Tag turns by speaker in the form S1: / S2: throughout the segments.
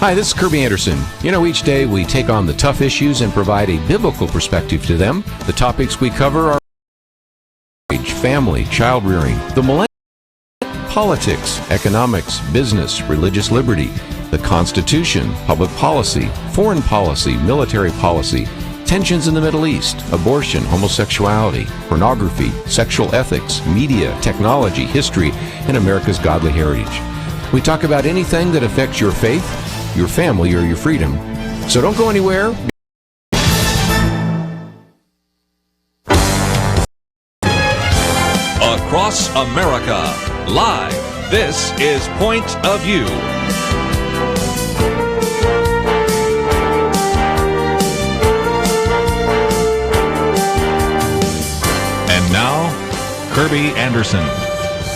S1: Hi, this is Kirby Anderson. You know, each day we take on the tough issues and provide a biblical perspective to them. The topics we cover are marriage, family, child rearing, the millennium, politics, economics, business, religious liberty, the Constitution, public policy, foreign policy, military policy, tensions in the Middle East, abortion, homosexuality, pornography, sexual ethics, media, technology, history, and America's godly heritage. We talk about anything that affects your faith, your family, or your freedom. So don't go anywhere.
S2: Across America, live, this is Point of View. And now, Kirby Anderson.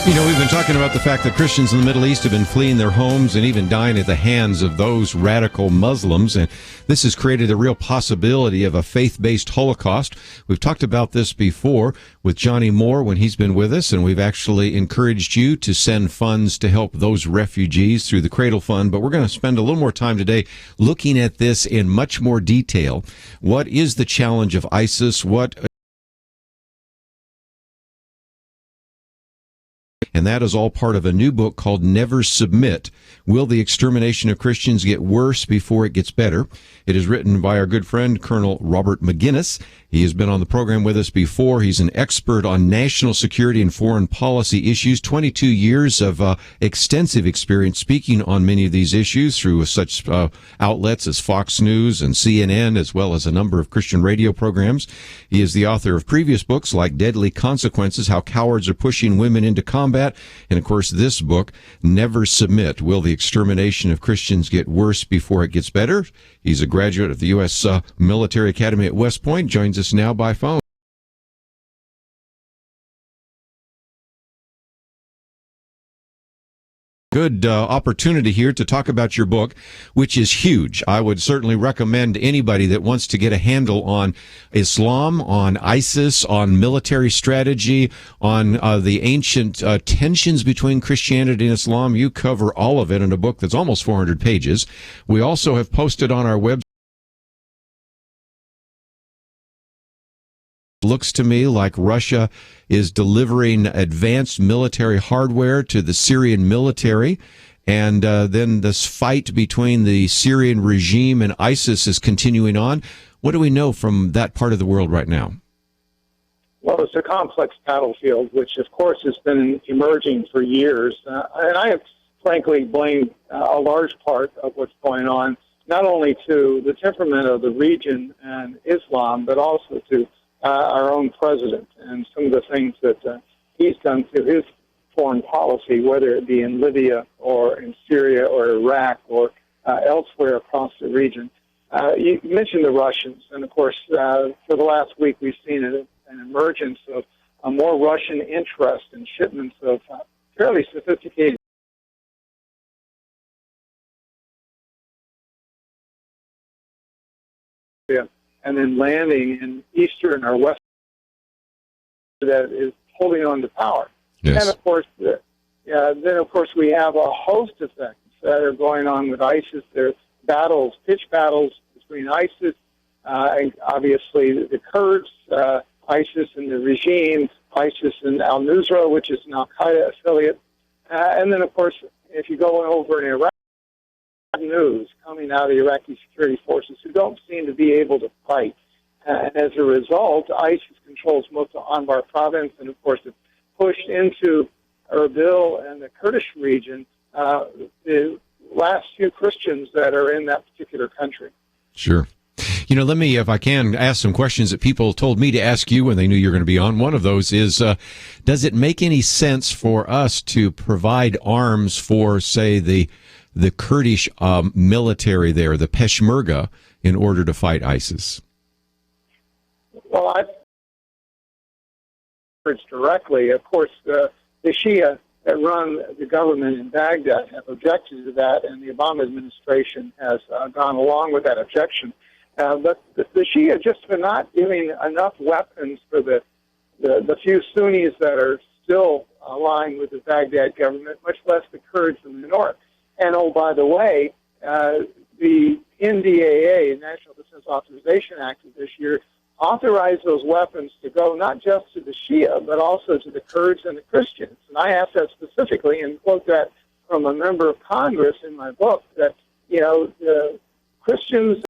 S3: You know, we've been talking about the fact that Christians in the Middle East have been fleeing their homes and even dying at the hands of those radical Muslims, and this has created a real possibility of a faith-based Holocaust. We've talked about this before with Johnny Moore when he's been with us, and we've actually encouraged you to send funds to help those refugees through the Cradle Fund, but we're going to spend a little more time today looking at this in much more detail. What is the challenge of ISIS? And that is all part of a new book called Never Submit. Will the extermination of Christians get worse before it gets better? It is written by our good friend, Colonel Robert Maginnis. He has been on the program with us before. He's an expert on national security and foreign policy issues, 22 years of extensive experience speaking on many of these issues through such outlets as Fox News and CNN, as well as a number of Christian radio programs. He is the author of previous books like Deadly Consequences, How Cowards Are Pushing Women into Combat, and, of course, this book, Never Submit. Will the extermination of Christians get worse before it gets better? He's a graduate of the U.S. Military Academy at West Point, joins us now by phone. Good opportunity here to talk about your book, which is huge. I would certainly recommend anybody that wants to get a handle on Islam, on ISIS, on military strategy, on the ancient tensions between Christianity and Islam. You cover all of it in a book that's almost 400 pages. We also have posted on our website. Looks to me like Russia is delivering advanced military hardware to the Syrian military, and then this fight between the Syrian regime and ISIS is continuing on. What do we know from that part of the world right now?
S4: Well, it's a complex battlefield, which, of course, has been emerging for years. And I have, frankly, blamed a large part of what's going on, not only to the temperament of the region and Islam, but also to our own president and some of the things that he's done through his foreign policy, whether it be in Libya or in Syria or Iraq or elsewhere across the region. You mentioned the Russians, and of course, for the last week we've seen an emergence of a more Russian interest in shipments of fairly sophisticated and then landing in eastern or western that is holding on to power.
S3: Yes.
S4: And of course, then of course we have a host of things that are going on with ISIS. There's battles, pitch battles between ISIS and obviously the Kurds, ISIS and the regime, ISIS and al-Nusra, which is an al-Qaeda affiliate. And then of course, if you go over in Iraq, news coming out of the Iraqi security forces who don't seem to be able to fight. And as a result, ISIS controls most of Anbar province, and of course, it's pushed into Erbil and the Kurdish region, the last few Christians that are in that particular country.
S3: Sure. You know, let me, if I can, ask some questions that people told me to ask you when they knew you were going to be on. One of those is, does it make any sense for us to provide arms for, say, the Kurdish military there, the Peshmerga, in order to fight ISIS?
S4: Well, I've heard directly. Of course, the Shia that run the government in Baghdad have objected to that, and the Obama administration has gone along with that objection. But the Shia just for not giving enough weapons for the few Sunnis that are still aligned with the Baghdad government, much less the Kurds in the north. And, oh, by the way, the NDAA, National Defense Authorization Act of this year, authorized those weapons to go not just to the Shia, but also to the Kurds and the Christians. And I asked that specifically and quote that from a member of Congress in my book, that, the Christians,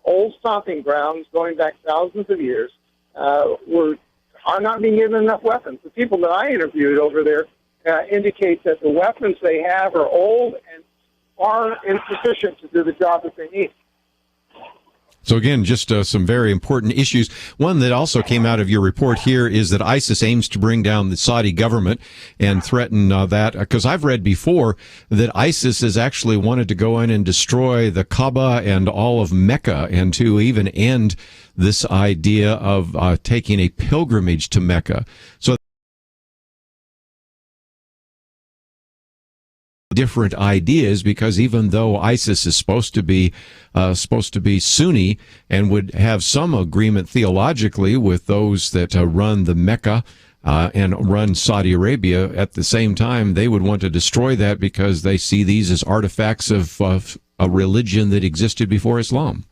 S4: old stomping grounds going back thousands of years, are not being given enough weapons. The people that I interviewed over there indicate that the weapons they have are old and are insufficient to do the job that they need.
S3: So again, just some very important issues. One that also came out of your report here is that ISIS aims to bring down the Saudi government and threaten that, because I've read before that ISIS has actually wanted to go in and destroy the Kaaba and all of Mecca, and to even end this idea of taking a pilgrimage to Mecca. So different ideas, because even though ISIS is supposed to be Sunni and would have some agreement theologically with those that run the Mecca and run Saudi Arabia, at the same time they would want to destroy that because they see these as artifacts of a religion that existed before Islam.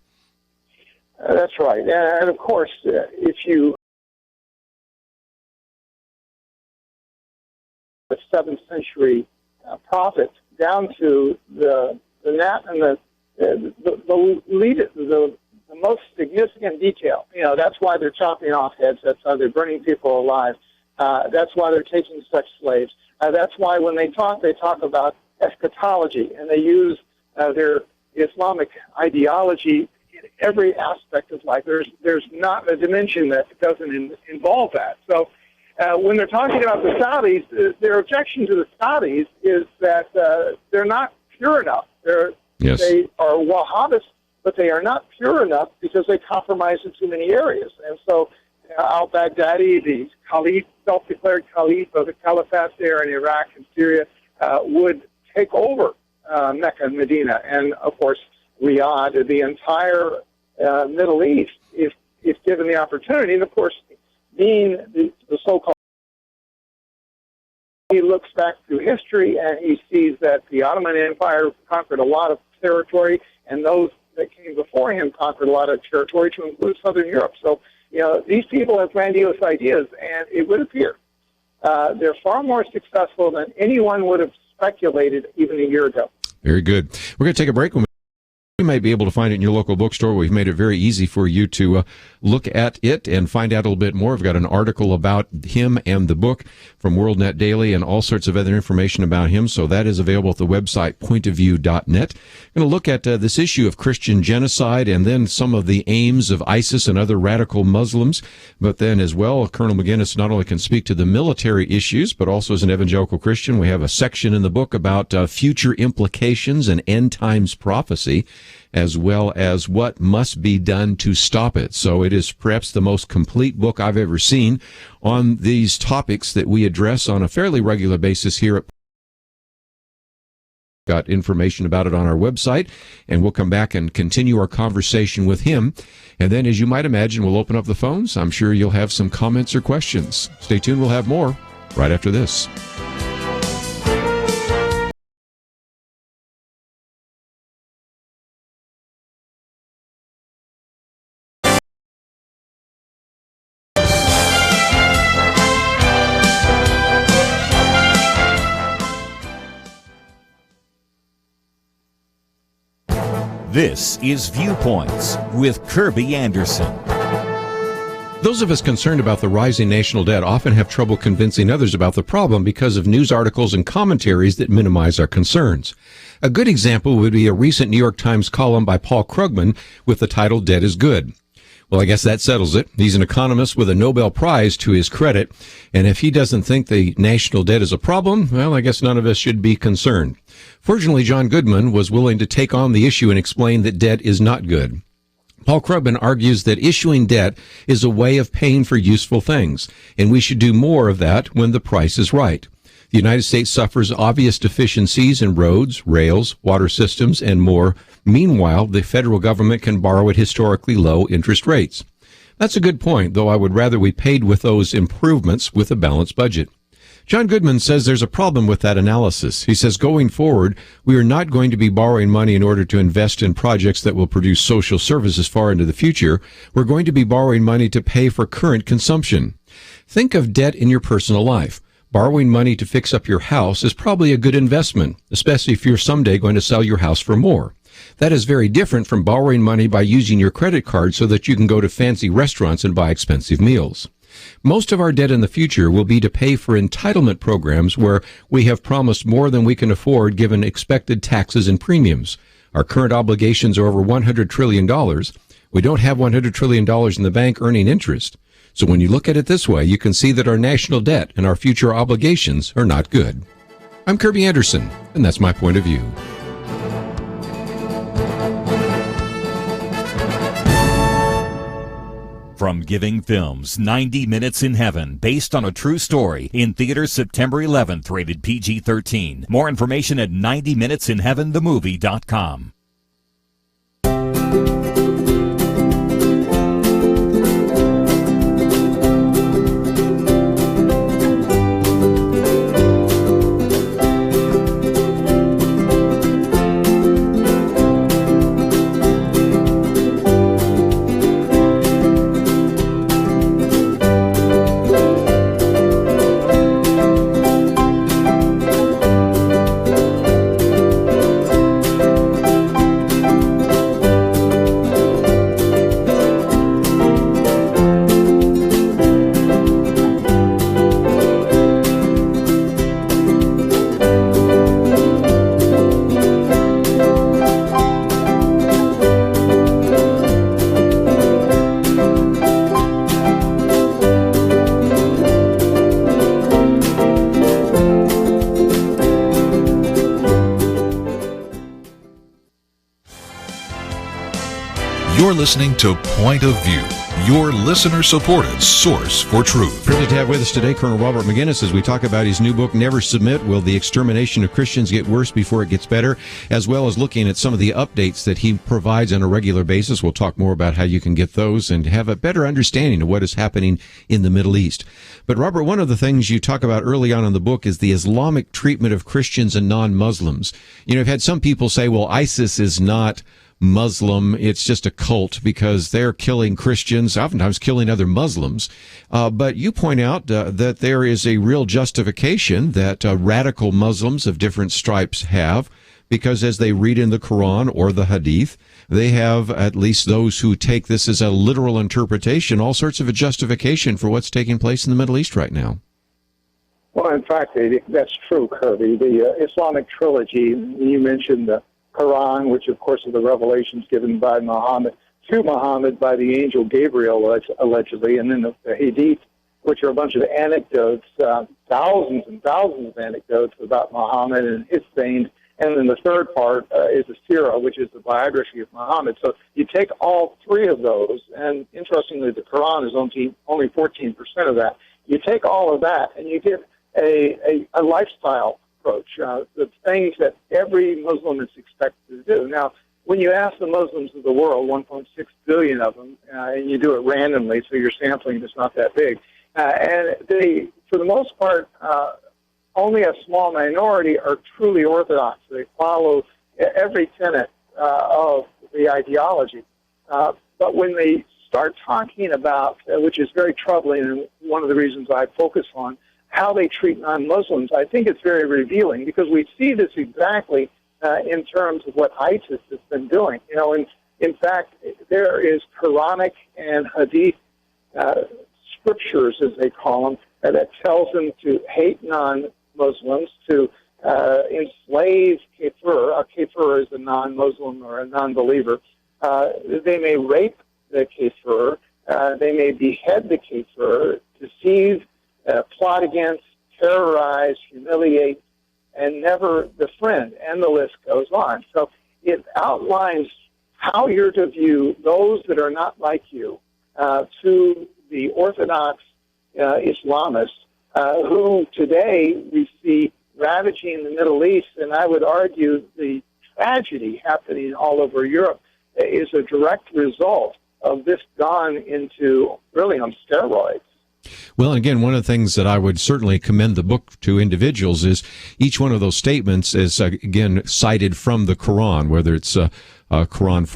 S4: That's right, and of course, if you the 7th century prophet down to the most significant detail. That's why they're chopping off heads. That's why they're burning people alive. That's why they're taking sex slaves. That's why when they talk about eschatology, and they use their Islamic ideology in every aspect of life. There's not a dimension that doesn't involve that. So when they're talking about the Saudis, their objection to the Saudis is that they're not pure enough. They are Wahhabists, but they are not pure enough because they compromise in too many areas. And so al-Baghdadi, the Caliph, self-declared Caliph of the Caliphate there in Iraq and Syria, would take over Mecca and Medina, and of course Riyadh, the entire Middle East, if given the opportunity. And of course, being the so-called, he looks back through history and he sees that the Ottoman Empire conquered a lot of territory, and those that came before him conquered a lot of territory, to include Southern Europe. So, these people have grandiose ideas, and it would appear they're far more successful than anyone would have speculated even a year ago.
S3: Very good. We're going to take a break. You might be able to find it in your local bookstore. We've made it very easy for you to look at it and find out a little bit more. We've got an article about him and the book from WorldNet Daily and all sorts of other information about him. So that is available at the website pointofview.net. I'm going to look at this issue of Christian genocide and then some of the aims of ISIS and other radical Muslims. But then as well, Colonel Maginnis not only can speak to the military issues, but also as an evangelical Christian. We have a section in the book about future implications and end times prophecy, as well as what must be done to stop it. So it is perhaps the most complete book I've ever seen on these topics that we address on a fairly regular basis here at Got information about it on our website, and we'll come back and continue our conversation with him. And then, as you might imagine, we'll open up the phones. I'm sure you'll have some comments or questions. Stay tuned. We'll have more right after this.
S2: This is Viewpoints with Kirby Anderson.
S3: Those of us concerned about the rising national debt often have trouble convincing others about the problem because of news articles and commentaries that minimize our concerns. A good example would be a recent New York Times column by Paul Krugman with the title "Debt is Good." Well, I guess that settles it. He's an economist with a Nobel Prize to his credit, and if he doesn't think the national debt is a problem, well, I guess none of us should be concerned. Fortunately, John Goodman was willing to take on the issue and explain that debt is not good. Paul Krugman argues that issuing debt is a way of paying for useful things, and we should do more of that when the price is right. The United States suffers obvious deficiencies in roads, rails, water systems, and more. Meanwhile, the federal government can borrow at historically low interest rates. That's a good point, though I would rather we paid with those improvements with a balanced budget. John Goodman says there's a problem with that analysis. He says going forward, we are not going to be borrowing money in order to invest in projects that will produce social services far into the future. We're going to be borrowing money to pay for current consumption. Think of debt in your personal life. Borrowing money to fix up your house is probably a good investment, especially if you're someday going to sell your house for more. That is very different from borrowing money by using your credit card so that you can go to fancy restaurants and buy expensive meals. Most of our debt in the future will be to pay for entitlement programs where we have promised more than we can afford given expected taxes and premiums. Our current obligations are over $100 trillion. We don't have $100 trillion in the bank earning interest. So when you look at it this way, you can see that our national debt and our future obligations are not good. I'm Kirby Anderson, and that's my point of view.
S2: From Giving Films, 90 Minutes in Heaven, based on a true story, in theaters September 11th, rated PG-13. More information at 90minutesinheaventhemovie.com.
S5: You're listening to Point of View, your listener-supported source for truth.
S3: Privileged to have with us today Colonel Robert Maginnis as we talk about his new book, Never Submit, Will the Extermination of Christians Get Worse Before It Gets Better, as well as looking at some of the updates that he provides on a regular basis. We'll talk more about how you can get those and have a better understanding of what is happening in the Middle East. But Robert, one of the things you talk about early on in the book is the Islamic treatment of Christians and non-Muslims. You know, I've had some people say, well, ISIS is not Muslim, it's just a cult because they're killing Christians, oftentimes killing other Muslims. But you point out that there is a real justification that radical Muslims of different stripes have, because as they read in the Quran or the Hadith, they have, at least those who take this as a literal interpretation, all sorts of a justification for what's taking place in the Middle East right now.
S4: Well, in fact, that's true, Kirby. The Islamic trilogy, you mentioned the Quran, which of course are the revelations given by Muhammad to Muhammad by the angel Gabriel, allegedly, and then the Hadith, which are a bunch of anecdotes, thousands and thousands of anecdotes about Muhammad and his sayings. And then the third part is the Sirah, which is the biography of Muhammad. So you take all three of those, and interestingly, the Quran is only 14% of that. You take all of that, and you get a lifestyle approach, the things that every Muslim is expected to do. Now, when you ask the Muslims of the world, 1.6 billion of them, and you do it randomly, so your sampling is not that big, and they, for the most part, only a small minority are truly orthodox. They follow every tenet of the ideology. But when they start talking about, which is very troubling, and one of the reasons I focus on, how they treat non-Muslims, I think it's very revealing, because we see this exactly in terms of what ISIS has been doing. You know, in fact, there is Quranic and Hadith scriptures, as they call them, that tells them to hate non-Muslims, to enslave kafir. A kafir is a non-Muslim or a non-believer. They may rape the kafir. They may behead the kafir, deceive, plot against, terrorize, humiliate, and never befriend, and the list goes on. So it outlines how you're to view those that are not like you to the Orthodox Islamists who today we see ravaging the Middle East, and I would argue the tragedy happening all over Europe is a direct result of this gone into really on steroids.
S3: Well, and again, one of the things that I would certainly commend the book to individuals is each one of those statements is, again, cited from the Quran, whether it's Quran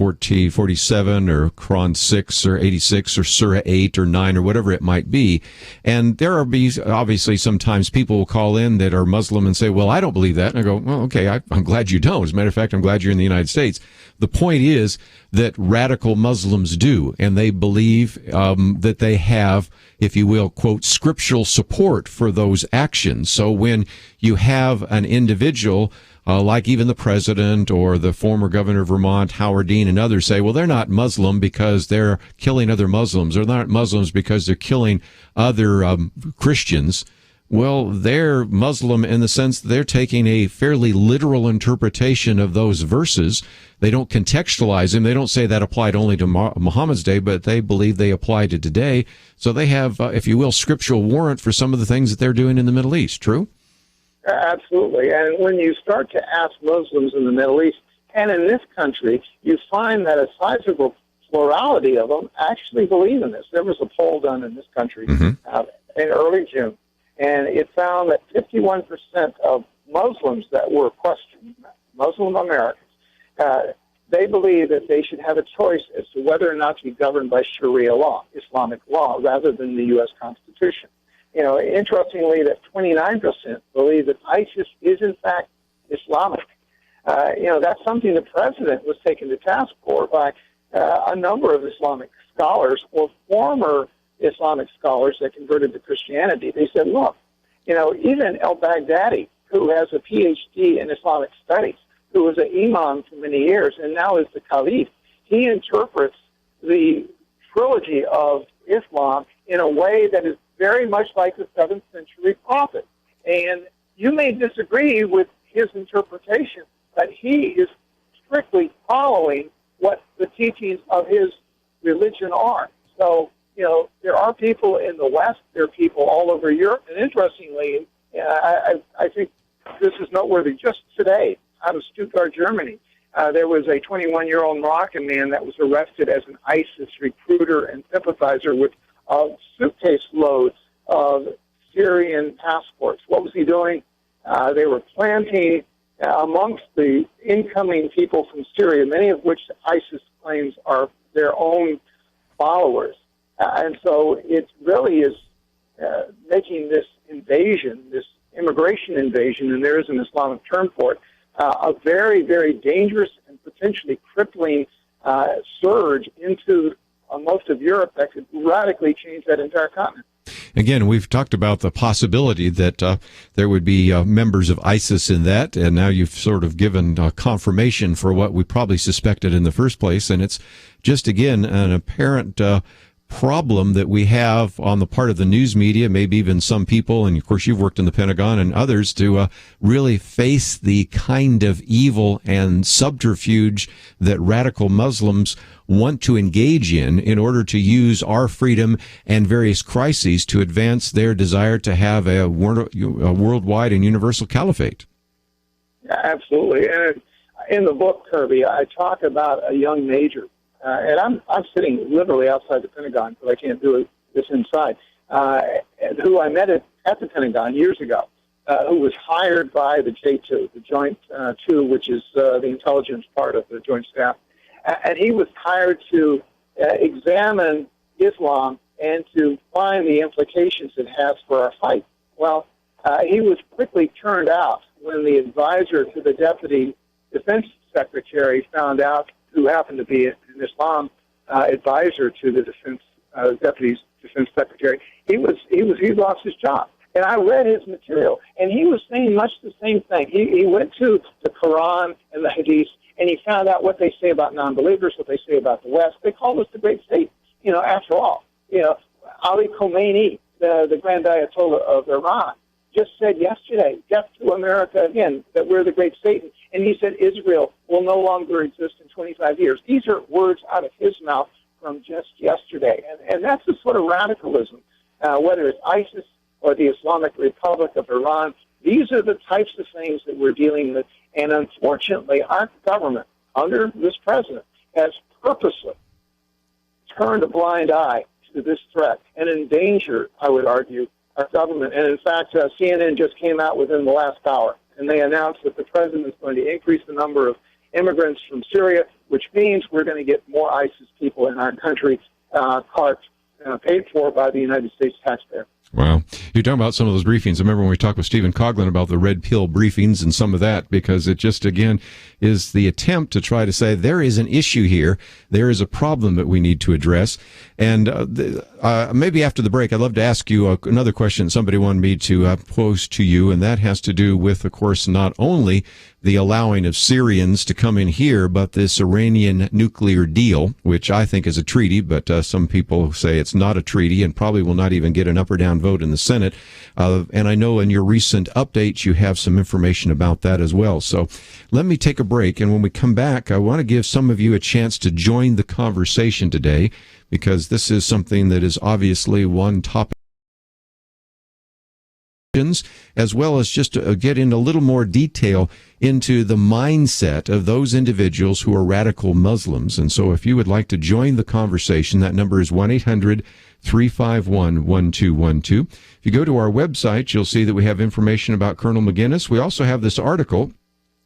S3: 47 or Quran 6 or 86 or Surah 8 or 9 or whatever it might be. And there are obviously sometimes people will call in that are Muslim and say, well, I don't believe that. And I go, well, okay, I'm glad you don't. As a matter of fact, I'm glad you're in the United States. The point is that radical Muslims do, and they believe that they have, if you will, quote, scriptural support for those actions. So when you have an individual like even the president or the former governor of Vermont, Howard Dean, and others say, well, they're not Muslim because they're killing other Muslims. They're not Muslims because they're killing other Christians. Well, they're Muslim in the sense that they're taking a fairly literal interpretation of those verses. They don't contextualize them. They don't say that applied only to Muhammad's day, but they believe they apply to today. So they have, if you will, scriptural warrant for some of the things that they're doing in the Middle East. True?
S4: Absolutely. And when you start to ask Muslims in the Middle East and in this country, you find that a sizable plurality of them actually believe in this. There was a poll done in this country in early June, and it found that 51% of Muslims that were questioned, Muslim Americans, they believe that they should have a choice as to whether or not to be governed by Sharia law, Islamic law, rather than the U.S. Constitution. You know, interestingly, that 29% believe that ISIS is, in fact, Islamic. That's something the president was taken to task for by a number of Islamic scholars or former Islamic scholars that converted to Christianity. They said, look, even al-Baghdadi, who has a PhD in Islamic studies, who was an imam for many years and now is the caliph, he interprets the trilogy of Islam in a way that is very much like the 7th century prophet. And you may disagree with his interpretation, but he is strictly following what the teachings of his religion are. So, there are people in the West, there are people all over Europe, and interestingly, I think this is noteworthy. Just today, out of Stuttgart, Germany, there was a 21-year-old Moroccan man that was arrested as an ISIS recruiter and sympathizer with a suitcase load of Syrian passports. What was he doing? They were planting amongst the incoming people from Syria, many of which ISIS claims are their own followers. And so it really is making this invasion, this immigration invasion, and there is an Islamic term for it, a very, very dangerous and potentially crippling surge into most of Europe that could radically change that entire continent.
S3: Again, we've talked about the possibility that there would be members of ISIS in that, and now you've sort of given confirmation for what we probably suspected in the first place, and it's just, again, an apparent problem that we have on the part of the news media, maybe even some people, and of course you've worked in the Pentagon and others, to really face the kind of evil and subterfuge that radical Muslims want to engage in order to use our freedom and various crises to advance their desire to have a worldwide and universal caliphate.
S4: Absolutely. And in the book, Kirby, I talk about a young major, and I'm sitting literally outside the Pentagon, but I can't do this inside, who I met at the Pentagon years ago, who was hired by the J2, the Joint 2, which is the intelligence part of the Joint Staff. And he was hired to examine Islam and to find the implications it has for our fight. Well, he was quickly turned out when the advisor to the Deputy Defense Secretary found out, who happened to be an Islam advisor to the Deputy Defense Secretary. He lost his job. And I read his material, and he was saying much the same thing. He went to the Quran and the Hadith, and he found out what they say about non-believers, what they say about the West. They call us the great state, after all. Ali Khomeini, the Grand Ayatollah of Iran, just said yesterday, death to America again, that we're the great state. And he said Israel will no longer exist in 25 years. These are words out of his mouth from just yesterday. And that's the sort of radicalism, whether it's ISIS or the Islamic Republic of Iran. These are the types of things that we're dealing with. And unfortunately, our government, under this president, has purposely turned a blind eye to this threat and endanger, I would argue, our government. And in fact, CNN just came out within the last hour, and they announced that the president is going to increase the number of immigrants from Syria, which means we're going to get more ISIS people in our country paid for by the United States taxpayer.
S3: Wow. You're talking about some of those briefings. I remember when we talked with Stephen Coughlin about the red pill briefings and some of that, because it just, again, is the attempt to try to say there is an issue here. There is a problem that we need to address. And maybe after the break, I'd love to ask you another question somebody wanted me to pose to you, and that has to do with, of course, not only the allowing of Syrians to come in here, but this Iranian nuclear deal, which I think is a treaty, but some people say it's not a treaty and probably will not even get an up or down vote in the Senate. And I know in your recent updates, you have some information about that as well. So let me take a break. And when we come back, I want to give some of you a chance to join the conversation today, because this is something that is obviously one topic, as well as just to get in a little more detail into the mindset of those individuals who are radical Muslims. And so if you would like to join the conversation, that number is 1-800-351-1212. If you go to our website, you'll see that we have information about Colonel Maginnis. We also have this article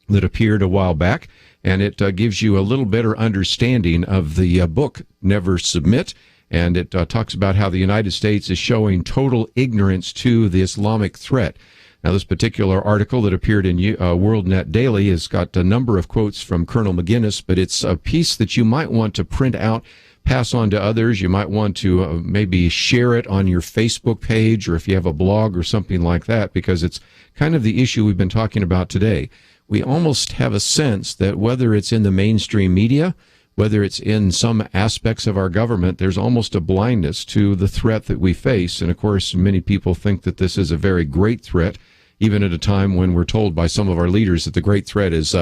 S3: that appeared a while back, and it gives you a little better understanding of the book, Never Submit. And it talks about how the United States is showing total ignorance to the Islamic threat. Now, this particular article that appeared in WorldNet Daily has got a number of quotes from Colonel Maginnis, but it's a piece that you might want to print out, pass on to others. You might want to maybe share it on your Facebook page, or if you have a blog or something like that, because it's kind of the issue we've been talking about today. We almost have a sense that whether it's in the mainstream media, whether it's in some aspects of our government, there's almost a blindness to the threat that we face. And of course, many people think that this is a very great threat, even at a time when we're told by some of our leaders that the great threat is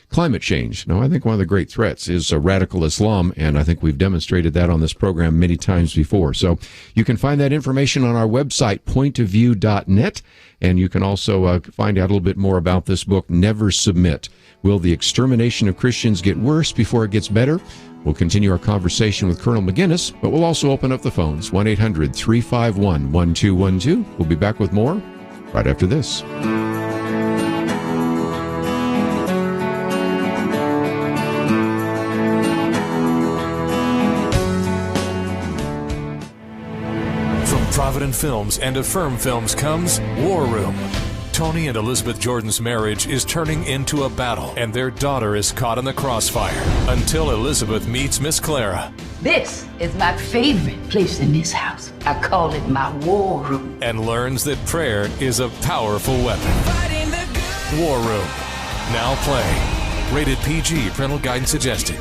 S3: climate change. No, I think one of the great threats is radical Islam, and I think we've demonstrated that on this program many times before. So you can find that information on our website, pointofview.net, and you can also find out a little bit more about this book, Never Submit. Will the extermination of Christians get worse before it gets better? We'll continue our conversation with Colonel Maginnis, but we'll also open up the phones, 1-800-351-1212. We'll be back with more right after this.
S6: From Provident Films and Affirm Films comes War Room. Tony and Elizabeth Jordan's marriage is turning into a battle, and their daughter is caught in the crossfire until Elizabeth meets Miss Clara.
S7: This is my favorite place in this house. I call it my war room.
S6: And learns that prayer is a powerful weapon. War Room. Now playing. Rated PG. Parental guidance suggested.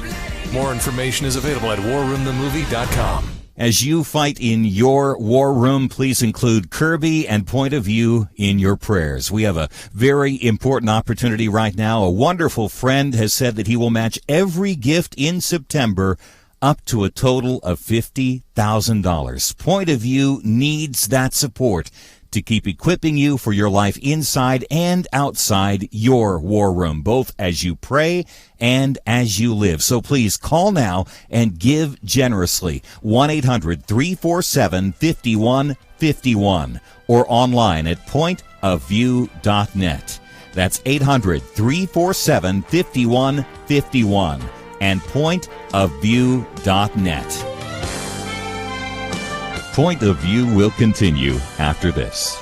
S6: More information is available at warroomthemovie.com.
S2: As you fight in your war room, please include Kirby and Point of View in your prayers. We have a very important opportunity right now. A wonderful friend has said that he will match every gift in September up to a total of $50,000. Point of View needs that support to keep equipping you for your life inside and outside your war room, both as you pray and as you live. So please call now and give generously. 1-800-347-5151 or online at pointofview.net. That's 800-347-5151 and pointofview.net. Point of View will continue after this.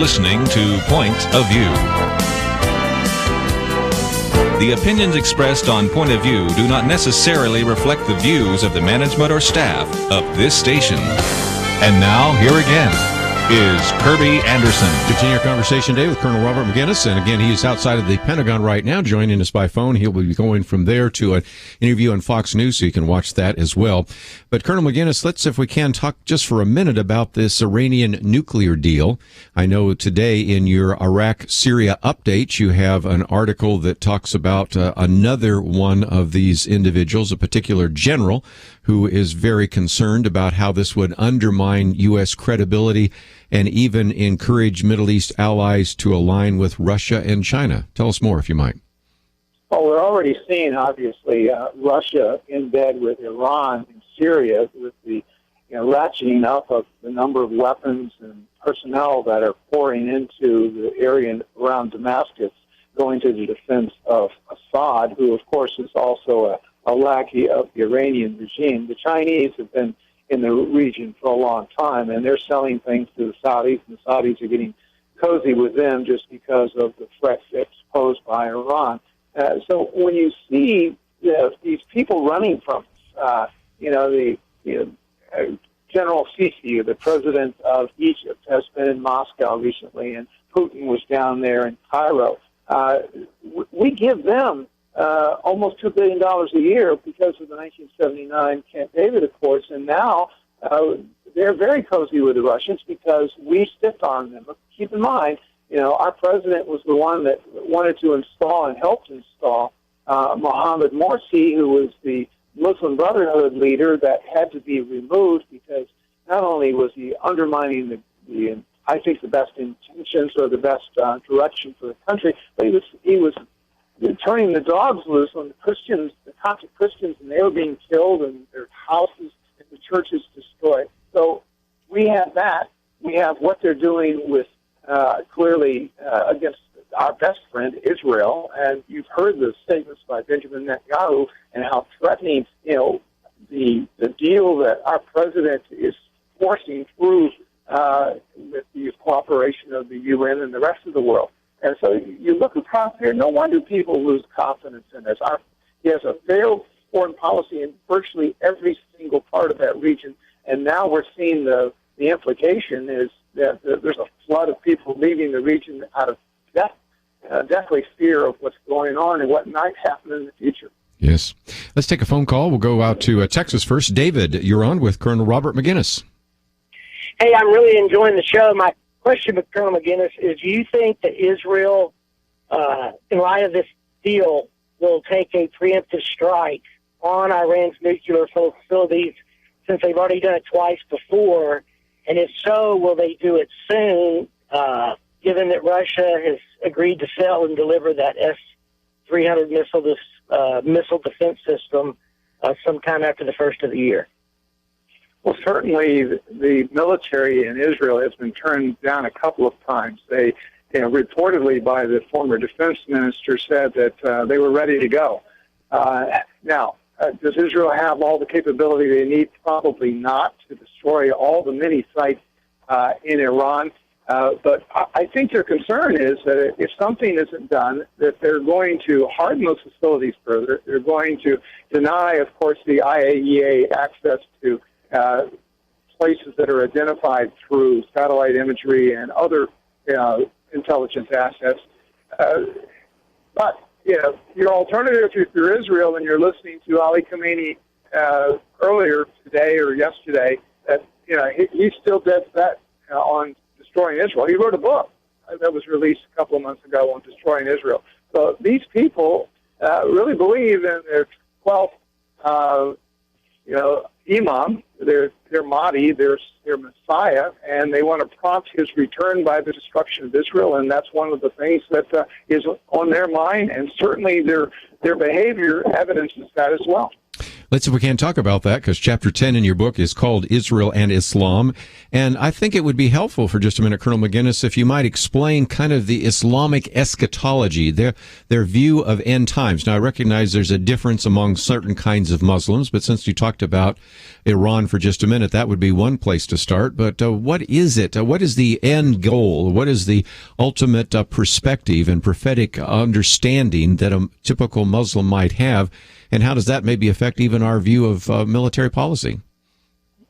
S5: listening to Point of View. The opinions expressed on Point of View do not necessarily reflect the views of the management or staff of this station. And now, here again is Kirby Anderson.
S3: Continue our conversation today with Colonel Robert Maginnis. And again, he's outside of the Pentagon right now, joining us by phone. He'll be going from there to an interview on Fox News, so you can watch that as well. But Colonel Maginnis, let's, if we can, talk just for a minute about this Iranian nuclear deal. I know today in your Iraq-Syria update, you have an article that talks about another one of these individuals, a particular general, who is very concerned about how this would undermine U.S. credibility and even encourage Middle East allies to align with Russia and China. Tell us more, if you might.
S4: Well, we're already seeing, obviously, Russia in bed with Iran and Syria, with the ratcheting up of the number of weapons and personnel that are pouring into the area around Damascus, going to the defense of Assad, who, of course, is also a lackey of the Iranian regime. The Chinese have been in the region for a long time, and they're selling things to the Saudis, and the Saudis are getting cozy with them just because of the threats posed by Iran. So when you see these people running from, General Sisi, the president of Egypt, has been in Moscow recently, and Putin was down there in Cairo. We give them almost $2 billion a year because of the 1979 Camp David Accords, and now they're very cozy with the Russians because we stiff-armed them. But keep in mind, our president was the one that wanted to install and helped install Mohammed Morsi, who was the Muslim Brotherhood leader that had to be removed because not only was he undermining the I think the best intentions or the best direction for the country, but he was turning the dogs loose on the Christians, the Coptic Christians, and they were being killed and their houses and the churches destroyed. So we have that. We have what they're doing with clearly against our best friend, Israel. And you've heard the statements by Benjamin Netanyahu and how threatening, the deal that our president is forcing through with the cooperation of the UN and the rest of the world. And so you look across here, no wonder people lose confidence in this. He has a failed foreign policy in virtually every single part of that region, and now we're seeing the implication is that there's a flood of people leaving the region out of deathly fear of what's going on and what might happen in the future.
S3: Yes. Let's take a phone call. We'll go out to Texas first. David, you're on with Colonel Robert Maginnis.
S8: Hey, I'm really enjoying the show. My question with Colonel Maginnis is, do you think that Israel, in light of this deal, will take a preemptive strike on Iran's nuclear facilities since they've already done it twice before? And if so, will they do it soon, given that Russia has agreed to sell and deliver that S-300 missile defense system sometime after the first of the year?
S4: Well, certainly the military in Israel has been turned down a couple of times. They, reportedly by the former defense minister, said that they were ready to go. Now, does Israel have all the capability they need? Probably not, to destroy all the mini sites in Iran. But I think their concern is that if something isn't done, that they're going to harden those facilities further. They're going to deny, of course, the IAEA access to places that are identified through satellite imagery and other intelligence assets. But, your alternative, if you're Israel and you're listening to Ali Khamenei earlier today or yesterday, that, he's still dead set on destroying Israel. He wrote a book that was released a couple of months ago on destroying Israel. So these people really believe in their 12th, Imam, their Mahdi, their Messiah, and they want to prompt his return by the destruction of Israel, and that's one of the things that is on their mind, and certainly their behavior evidences that as well.
S3: Let's, if we can, talk about that, because Chapter 10 in your book is called Israel and Islam. And I think it would be helpful for just a minute, Colonel Maginnis, if you might explain kind of the Islamic eschatology, their view of end times. Now, I recognize there's a difference among certain kinds of Muslims, but since you talked about Iran for just a minute, that would be one place to start. But what is it? What is the end goal? What is the ultimate perspective and prophetic understanding that a typical Muslim might have? And how does that maybe affect even our view of military policy?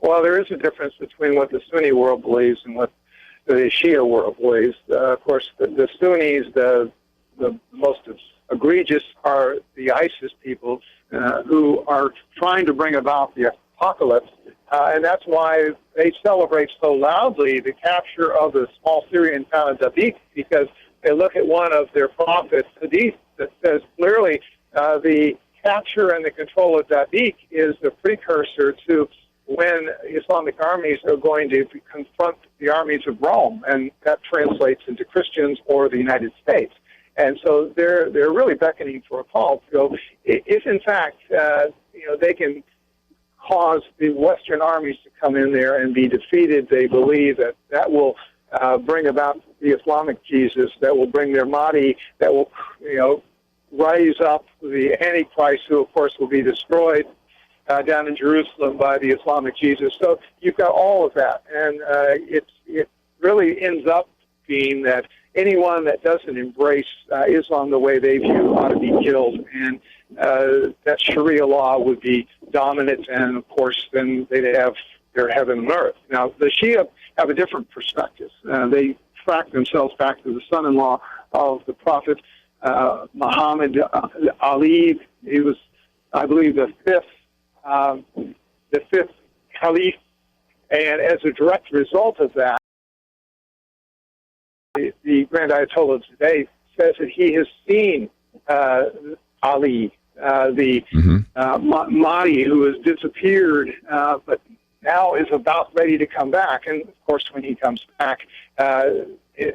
S4: Well, there is a difference between what the Sunni world believes and what the Shia world believes. Of course, the Sunnis, the most egregious are the ISIS people who are trying to bring about the apocalypse. And that's why they celebrate so loudly the capture of the small Syrian town of Dabiq, because they look at one of their prophets, Hadith, that says clearly the capture and the control of Dabiq is the precursor to when Islamic armies are going to confront the armies of Rome, and that translates into Christians or the United States. And so they're really beckoning for a call to go, if in fact they can cause the Western armies to come in there and be defeated, they believe that will bring about the Islamic Jesus, that will bring their Mahdi, that will rise up the Antichrist, who of course will be destroyed down in Jerusalem by the Islamic Jesus. So you've got all of that, and it really ends up being that anyone that doesn't embrace Islam the way they view ought to be killed, and that Sharia law would be dominant, and of course then they'd have their heaven and earth. Now the Shia have a different perspective. They track themselves back to the son-in-law of the Prophet Muhammad Ali. He was, I believe, the fifth caliph, and as a direct result of that, the Grand Ayatollah today says that he has seen Ali, the Mahdi, who has disappeared, but now is about ready to come back. And of course, when he comes back,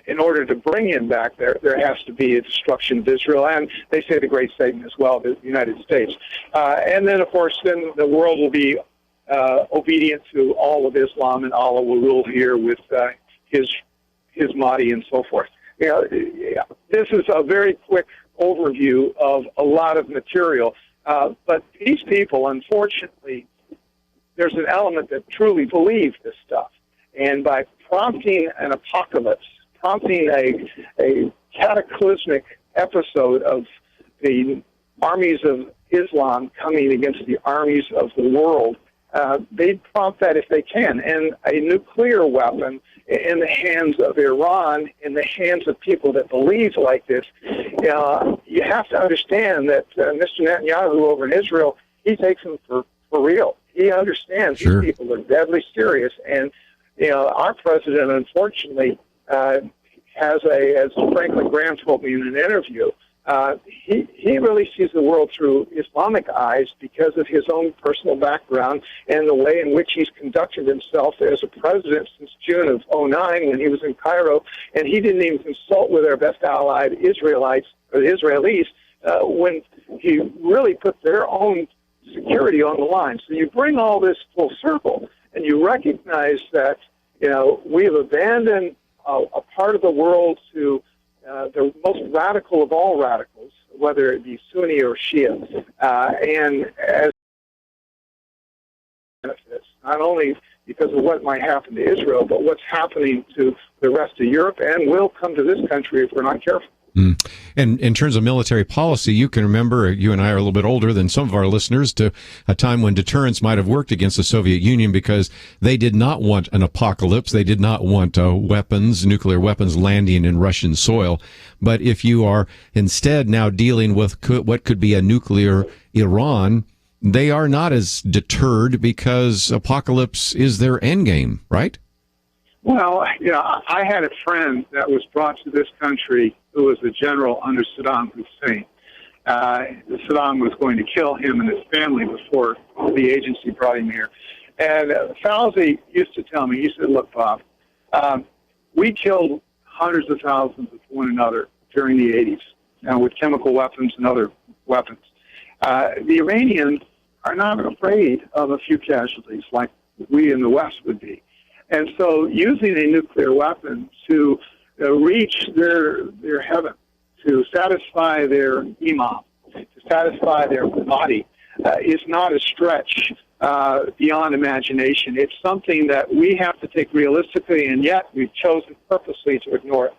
S4: in order to bring him back, there has to be a destruction of Israel, and they say the great Satan as well, the United States. And then, of course, then the world will be obedient to all of Islam, and Allah will rule here with his Mahdi and so forth. This is a very quick overview of a lot of material, but these people, unfortunately, there's an element that truly believe this stuff, and by prompting an apocalypse, prompting a cataclysmic episode of the armies of Islam coming against the armies of the world, they'd prompt that if they can. And a nuclear weapon in the hands of Iran, in the hands of people that believe like this, you have to understand that Mr. Netanyahu over in Israel, he takes them for real. He understands These people are deadly serious. And, our president, unfortunately, has as Franklin Graham told me in an interview, he really sees the world through Islamic eyes because of his own personal background and the way in which he's conducted himself as a president since June of 2009 when he was in Cairo, and he didn't even consult with our best allied Israelites or the Israelis when he really put their own security on the line. So you bring all this full circle, and you recognize that we have abandoned a part of the world to the most radical of all radicals, whether it be Sunni or Shia, and as benefits, not only because of what might happen to Israel, but what's happening to the rest of Europe and will come to this country if we're not careful.
S3: And in terms of military policy, you can remember, you and I are a little bit older than some of our listeners, to a time when deterrence might have worked against the Soviet Union because they did not want an apocalypse. They did not want nuclear weapons landing in Russian soil. But if you are instead now dealing with what could be a nuclear Iran, they are not as deterred because apocalypse is their endgame, right?
S4: Well, I had a friend that was brought to this country who was a general under Saddam Hussein. Saddam was going to kill him and his family before the agency brought him here. And Fauzi used to tell me, he said, look, Bob, we killed hundreds of thousands of one another during the 80s with chemical weapons and other weapons. The Iranians are not afraid of a few casualties like we in the West would be. And so using a nuclear weapon to reach their heaven, to satisfy their imam, to satisfy their body, is not a stretch beyond imagination. It's something that we have to take realistically, and yet we've chosen purposely to ignore it.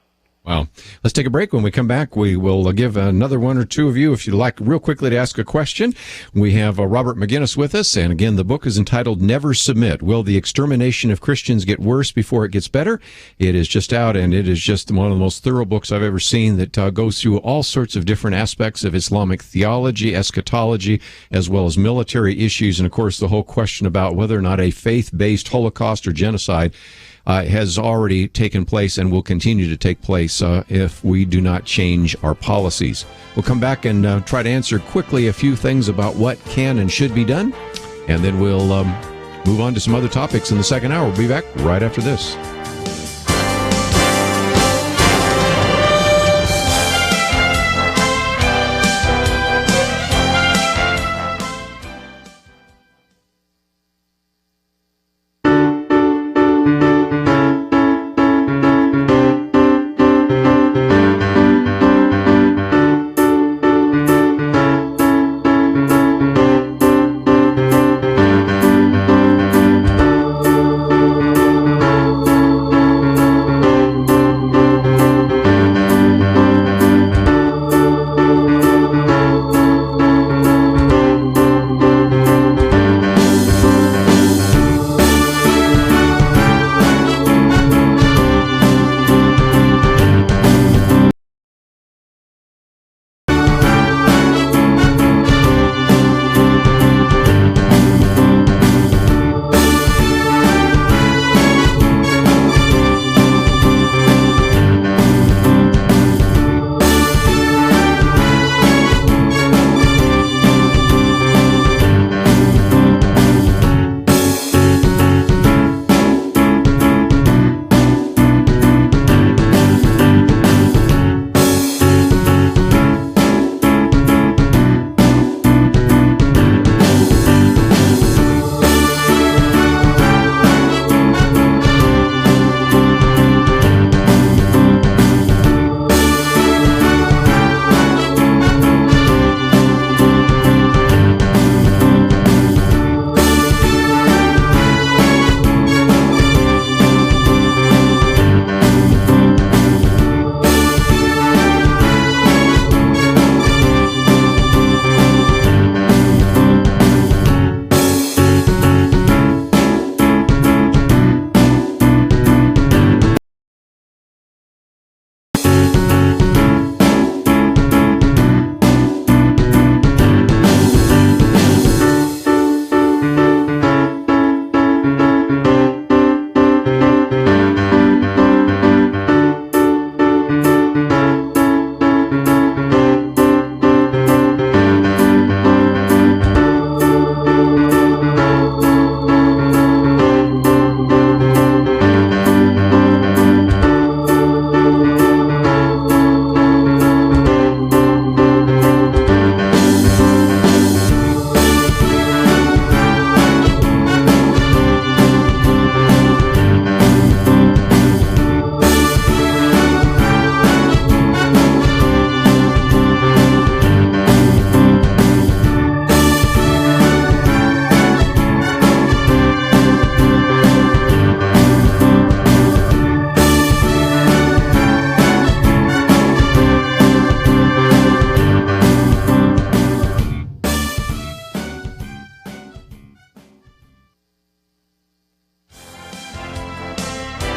S3: Wow. Let's take a break. When we come back, we will give another one or two of you, if you'd like, real quickly to ask a question. We have Robert Maginnis with us, and again, the book is entitled Never Submit. Will the Extermination of Christians Get Worse Before It Gets Better? It is just out, and it is just one of the most thorough books I've ever seen that goes through all sorts of different aspects of Islamic theology, eschatology, as well as military issues, and of course, the whole question about whether or not a faith-based Holocaust or genocide has already taken place and will continue to take place if we do not change our policies. We'll come back and try to answer quickly a few things about what can and should be done, and then we'll move on to some other topics in the second hour. We'll be back right after this.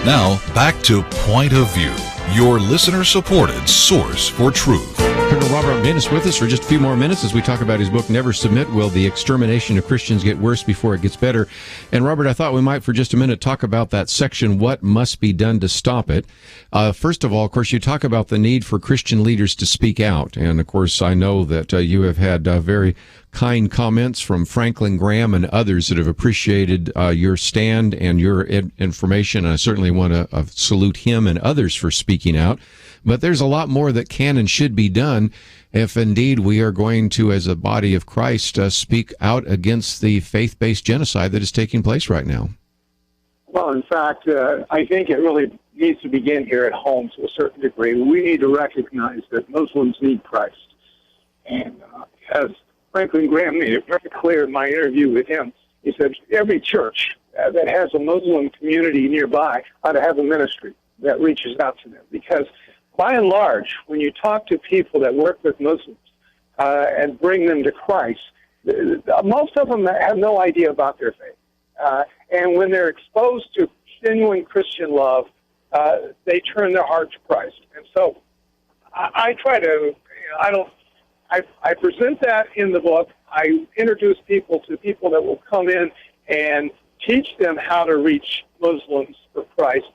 S5: Now, back to Point of View, your listener-supported source for truth.
S3: Colonel Robert Maginnis with us for just a few more minutes as we talk about his book, Never Submit, Will the Extermination of Christians Get Worse Before It Gets Better? And Robert, I thought we might for just a minute talk about that section, what must be done to stop it. First of all, of course, you talk about the need for Christian leaders to speak out. And of course, I know that you have had very kind comments from Franklin Graham and others that have appreciated your stand and your information. And I certainly want to salute him and others for speaking out. But there's a lot more that can and should be done if indeed we are going to, as a body of Christ, speak out against the faith-based genocide that is taking place right now.
S4: Well, in fact, I think it really needs to begin here at home to a certain degree. We need to recognize that Muslims need Christ. And as Franklin Graham made it very clear in my interview with him, he said every church that has a Muslim community nearby ought to have a ministry that reaches out to them. Because by and large, when you talk to people that work with Muslims and bring them to Christ, most of them have no idea about their faith. And when they're exposed to genuine Christian love, they turn their heart to Christ. And so I try to, I present that in the book. I introduce people to people that will come in and teach them how to reach Muslims for Christ.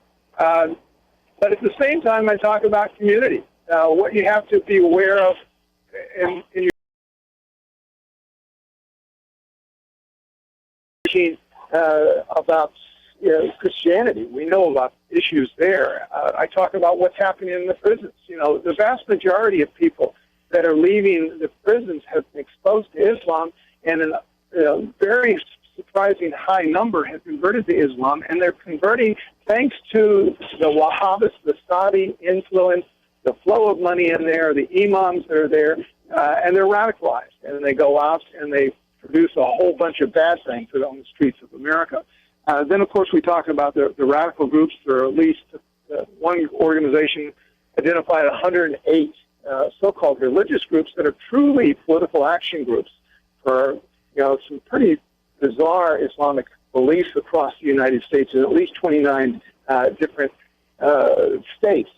S4: But at the same time, I talk about community, what you have to be aware of in your teaching about Christianity. We know about issues there. I talk about what's happening in the prisons. The vast majority of people that are leaving the prisons have been exposed to Islam, and a very surprising high number have converted to Islam, and they're converting thanks to the Wahhabists, the Saudi influence, the flow of money in there, the imams that are there, and they're radicalized. And they go out and they produce a whole bunch of bad things on the streets of America. Then, of course, we talk about the radical groups. There are at least one organization identified 108 so-called religious groups that are truly political action groups for some pretty bizarre Islamic beliefs across the United States in at least 29 different states.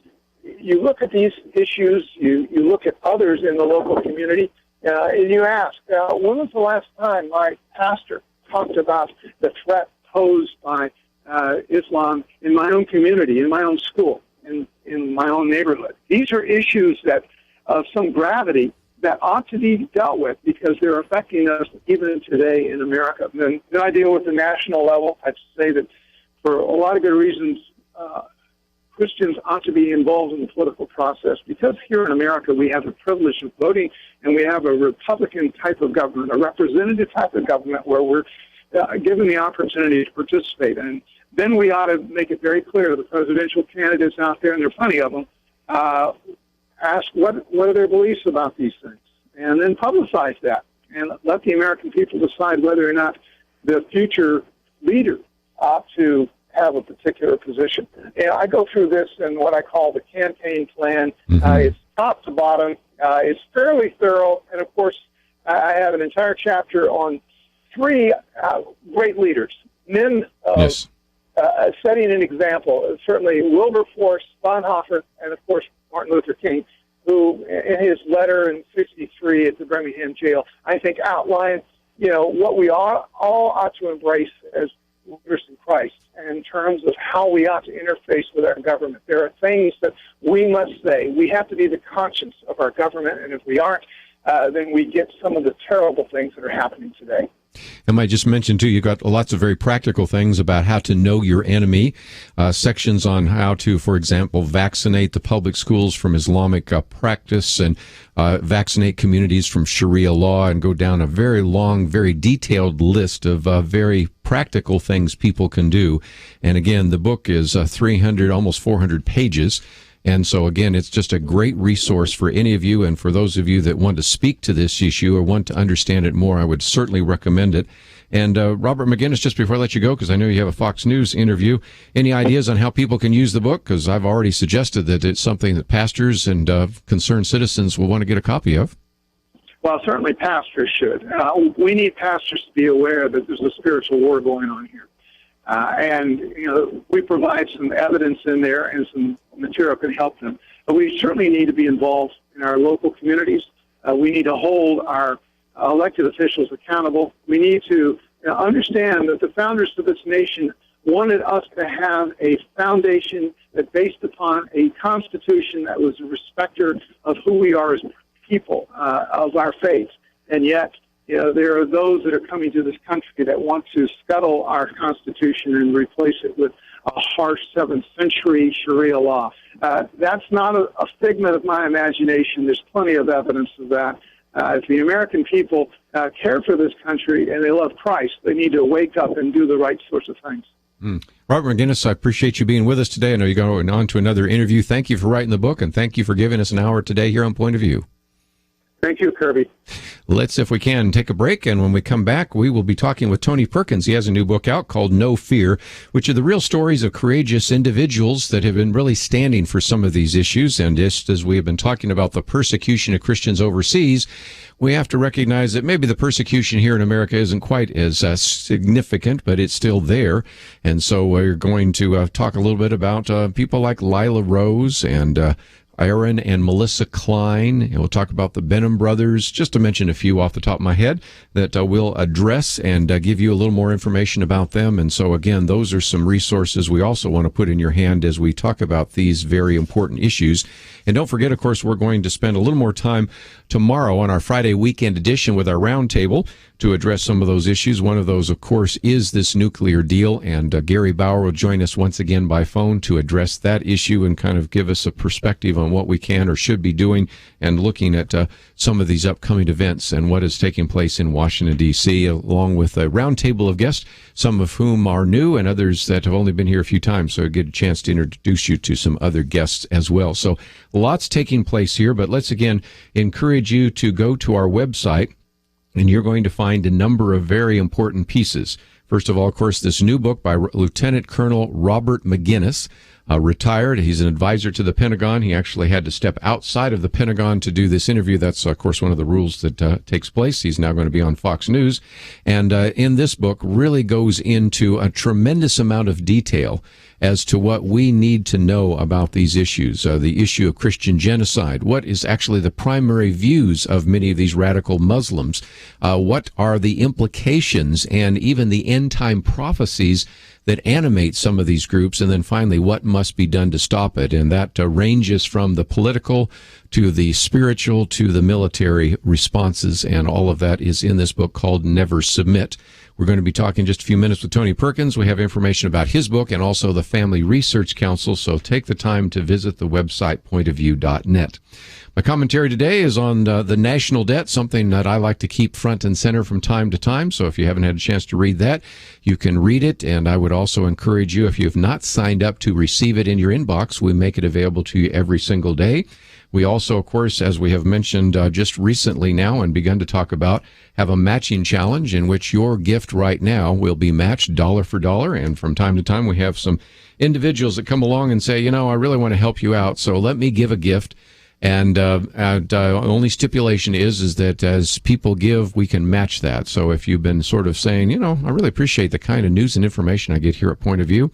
S4: You look at these issues, you look at others in the local community, and you ask, when was the last time my pastor talked about the threat posed by Islam in my own community, in my own school, in my own neighborhood? These are issues that of some gravity that ought to be dealt with because they're affecting us even today in America. And then I deal with the national level. I'd say that for a lot of good reasons, Christians ought to be involved in the political process because here in America we have the privilege of voting and we have a Republican type of government, a representative type of government where we're given the opportunity to participate. And then we ought to make it very clear to the presidential candidates out there, and there are plenty of them, ask what are their beliefs about these things, and then publicize that, and let the American people decide whether or not the future leader ought to have a particular position. And I go through this in what I call the campaign plan. It's top to bottom. It's fairly thorough, and of course, I have an entire chapter on three great leaders, men of setting an example. Certainly Wilberforce, Bonhoeffer, and of course Martin Luther King, who in his letter in '63 at the Birmingham jail, I think outlined, what we all ought to embrace as believers in Christ in terms of how we ought to interface with our government. There are things that we must say. We have to be the conscience of our government, and if we aren't, then we get some of the terrible things that are happening today.
S3: I might just mention, too, you've got lots of very practical things about how to know your enemy, sections on how to, for example, vaccinate the public schools from Islamic practice and vaccinate communities from Sharia law, and go down a very long, very detailed list of very practical things people can do. And again, the book is 300, almost 400 pages. And so, again, it's just a great resource for any of you, and for those of you that want to speak to this issue or want to understand it more, I would certainly recommend it. And Robert Maginnis, just before I let you go, because I know you have a Fox News interview, any ideas on how people can use the book? Because I've already suggested that it's something that pastors and concerned citizens will want to get a copy of.
S4: Well, certainly pastors should. We need pastors to be aware that there's a spiritual war going on here. And we provide some evidence in there and some material can help them. But we certainly need to be involved in our local communities. We need to hold our elected officials accountable. We need to understand that the founders of this nation wanted us to have a foundation that based upon a constitution that was a respecter of who we are as people, of our faith. And yet, there are those that are coming to this country that want to scuttle our Constitution and replace it with a harsh 7th century Sharia law. That's not a figment of my imagination. There's plenty of evidence of that. If the American people care for this country and they love Christ, they need to wake up and do the right sorts of things.
S3: Robert Maginnis, I appreciate you being with us today. I know you're going on to another interview. Thank you for writing the book, and thank you for giving us an hour today here on Point of View.
S4: Thank you, Kirby.
S3: Let's, if we can, take a break, and when we come back, we will be talking with Tony Perkins. He has a new book out called No Fear, which are the real stories of courageous individuals that have been really standing for some of these issues. And just as we have been talking about the persecution of Christians overseas, we have to recognize that maybe the persecution here in America isn't quite as significant, but it's still there. And so we're going to talk a little bit about people like Lila Rose and Aaron and Melissa Klein. And we'll talk about the Benham brothers, just to mention a few off the top of my head that we'll address and give you a little more information about them. And so, again, those are some resources we also want to put in your hand as we talk about these very important issues. And don't forget, of course, we're going to spend a little more time tomorrow on our Friday weekend edition with our roundtable to address some of those issues. One of those, of course, is this nuclear deal, and Gary Bauer will join us once again by phone to address that issue and kind of give us a perspective on what we can or should be doing and looking at some of these upcoming events and what is taking place in Washington, D.C., along with a roundtable of guests, some of whom are new and others that have only been here a few times, so I get a chance to introduce you to some other guests as well. So lots taking place here, but let's again encourage you to go to our website, and you're going to find a number of very important pieces. First of all, of course, this new book by Lieutenant Colonel Robert Maginnis, retired. He's an advisor to the Pentagon. He actually had to step outside of the Pentagon to do this interview. That's, of course, one of the rules that takes place. He's now going to be on Fox News. And in this book really goes into a tremendous amount of detail as to what we need to know about these issues. The issue of Christian genocide. What is actually the primary views of many of these radical Muslims? What are the implications and even the end-time prophecies that animate some of these groups? And then finally, what must be done to stop it? And that ranges from the political to the spiritual to the military responses. And all of that is in this book called Never Submit. We're going to be talking just a few minutes with Tony Perkins. We have information about his book and also the Family Research Council, so take the time to visit the website pointofview.net. My commentary today is on the national debt, something that I like to keep front and center from time to time, so if you haven't had a chance to read that, you can read it, and I would also encourage you, if you have not signed up to receive it in your inbox, we make it available to you every single day. We also, of course, as we have mentioned just recently now and begun to talk about, have a matching challenge in which your gift right now will be matched dollar for dollar. And from time to time, we have some individuals that come along and say, you know, I really want to help you out, so let me give a gift. And only stipulation is that as people give, we can match that. So if you've been sort of saying, you know, I really appreciate the kind of news and information I get here at Point of View,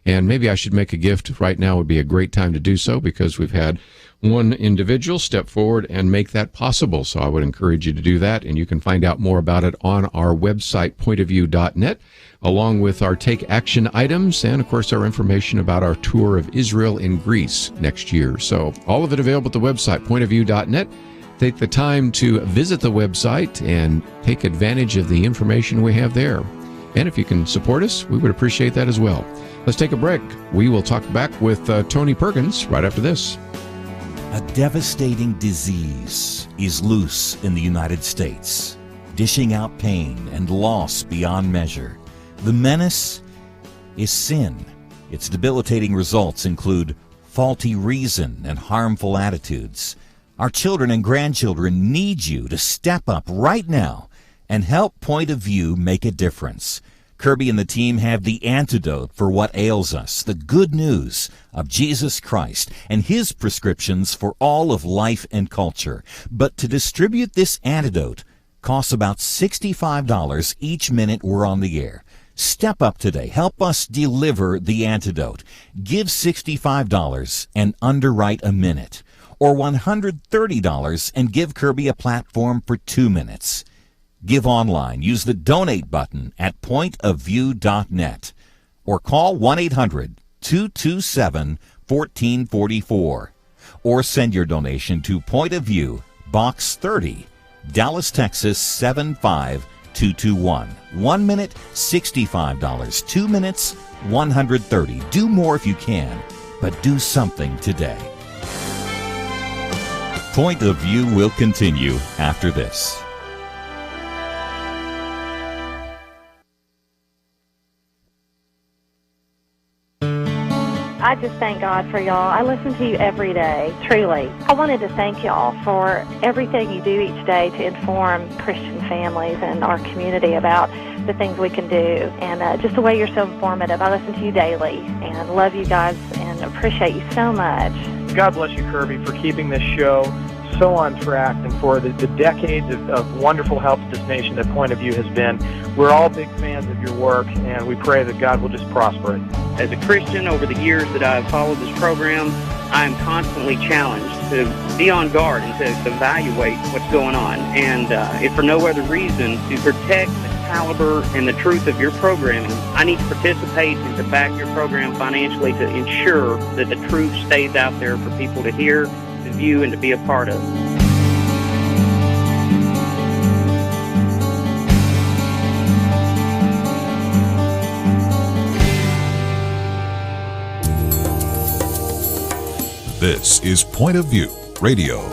S3: and maybe I should make a gift right now, would be a great time to do so, because we've had one individual step forward and make that possible. So I would encourage you to do that, and you can find out more about it on our website, pointofview.net, along with our take action items and, of course, our information about our tour of Israel and Greece next year. So all of it available at the website, pointofview.net. Take the time to visit the website and take advantage of the information we have there. And if you can support us, we would appreciate that as well. Let's take a break. We will talk back with Tony Perkins right after this.
S2: A devastating disease is loose in the United States, dishing out pain and loss beyond measure. The menace is sin. Its debilitating results include faulty reason and harmful attitudes. Our children and grandchildren need you to step up right now and help Point of View make a difference. Kirby and the team have the antidote for what ails us, the good news of Jesus Christ and his prescriptions for all of life and culture. But to distribute this antidote costs about $65 each minute we're on the air. Step up today. Help us deliver the antidote. Give $65 and underwrite a minute, or $130 and give Kirby a platform for 2 minutes. Give online. Use the donate button at pointofview.net or call 1-800-227-1444 or send your donation to Point of View, Box 30, Dallas, Texas 758 221. 1 minute, $65. 2 minutes, $130. Do more if you can, but do something today. Point of View will continue after this.
S9: I just thank God for y'all. I listen to you every day, truly. I wanted to thank y'all for everything you do each day to inform Christian families and our community about the things we can do, and just the way you're so informative. I listen to you daily and love you guys and appreciate you so much.
S10: God bless you, Kirby, for keeping this show so on track and for the decades of wonderful help to this nation that Point of View has been. We're all big fans of your work, and we pray that God will just prosper it.
S11: As a Christian, over the years that I've followed this program, I am constantly challenged to be on guard and to evaluate what's going on. And if for no other reason, to protect the caliber and the truth of your programming, I need to participate and to back your program financially to ensure that the truth stays out there for people to hear, to view, and to be a part of.
S5: This is Point of View Radio.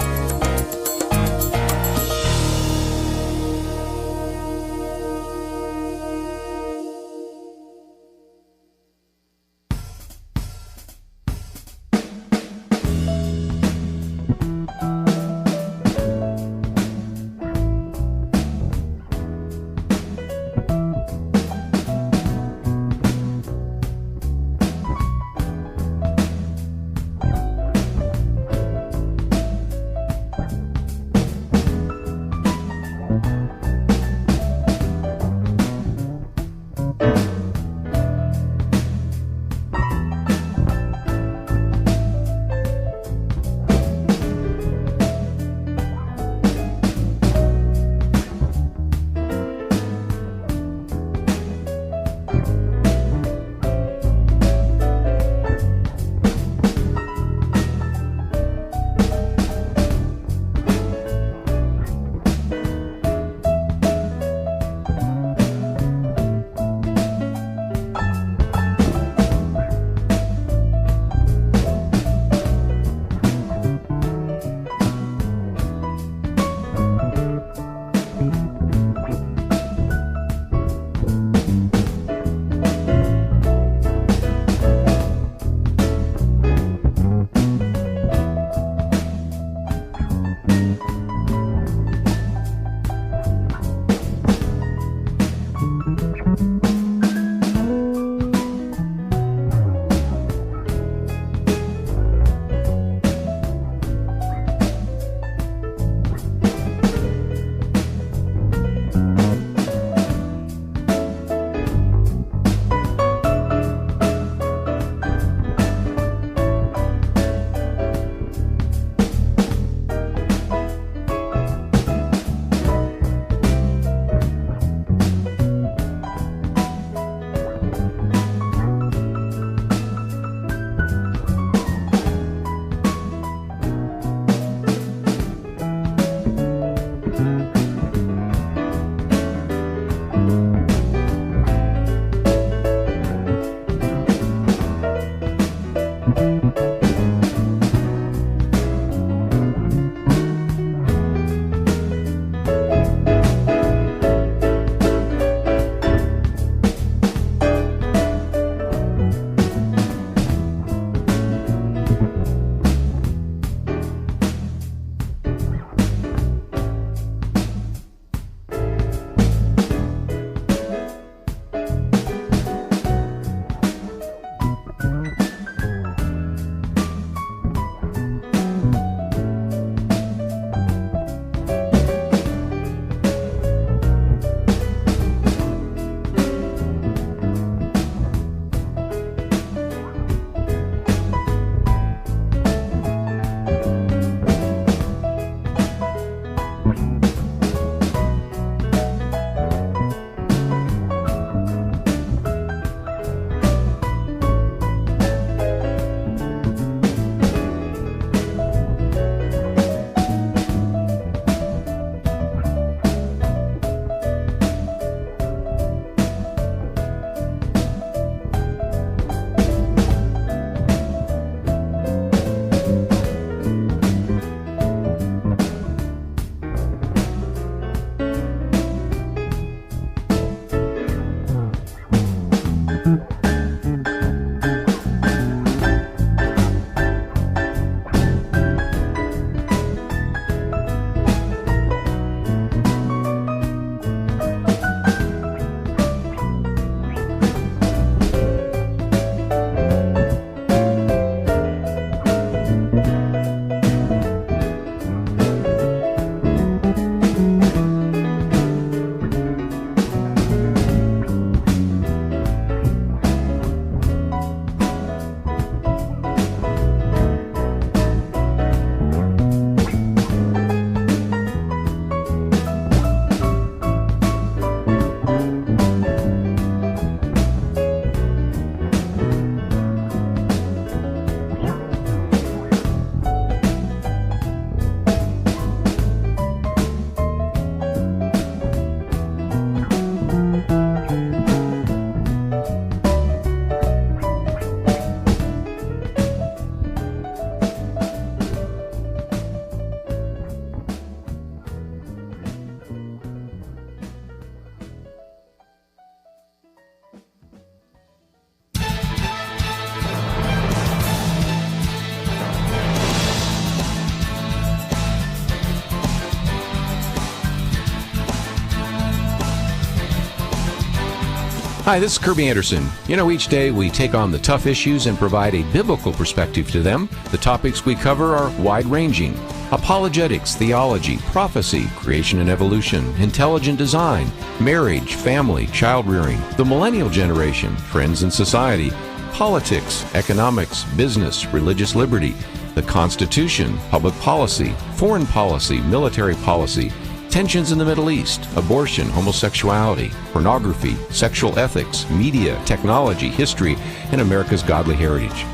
S1: Hi, this is Kirby Anderson. Each day we take on the tough issues and provide a biblical perspective to them. The topics we cover are wide-ranging: apologetics, theology, prophecy, creation and evolution, intelligent design, marriage, family, child-rearing, the millennial generation, trends in society, politics, economics, business, religious liberty, the Constitution, public policy, foreign policy, military policy, tensions in the Middle East, abortion, homosexuality, pornography, sexual ethics, media, technology, history, and America's godly heritage.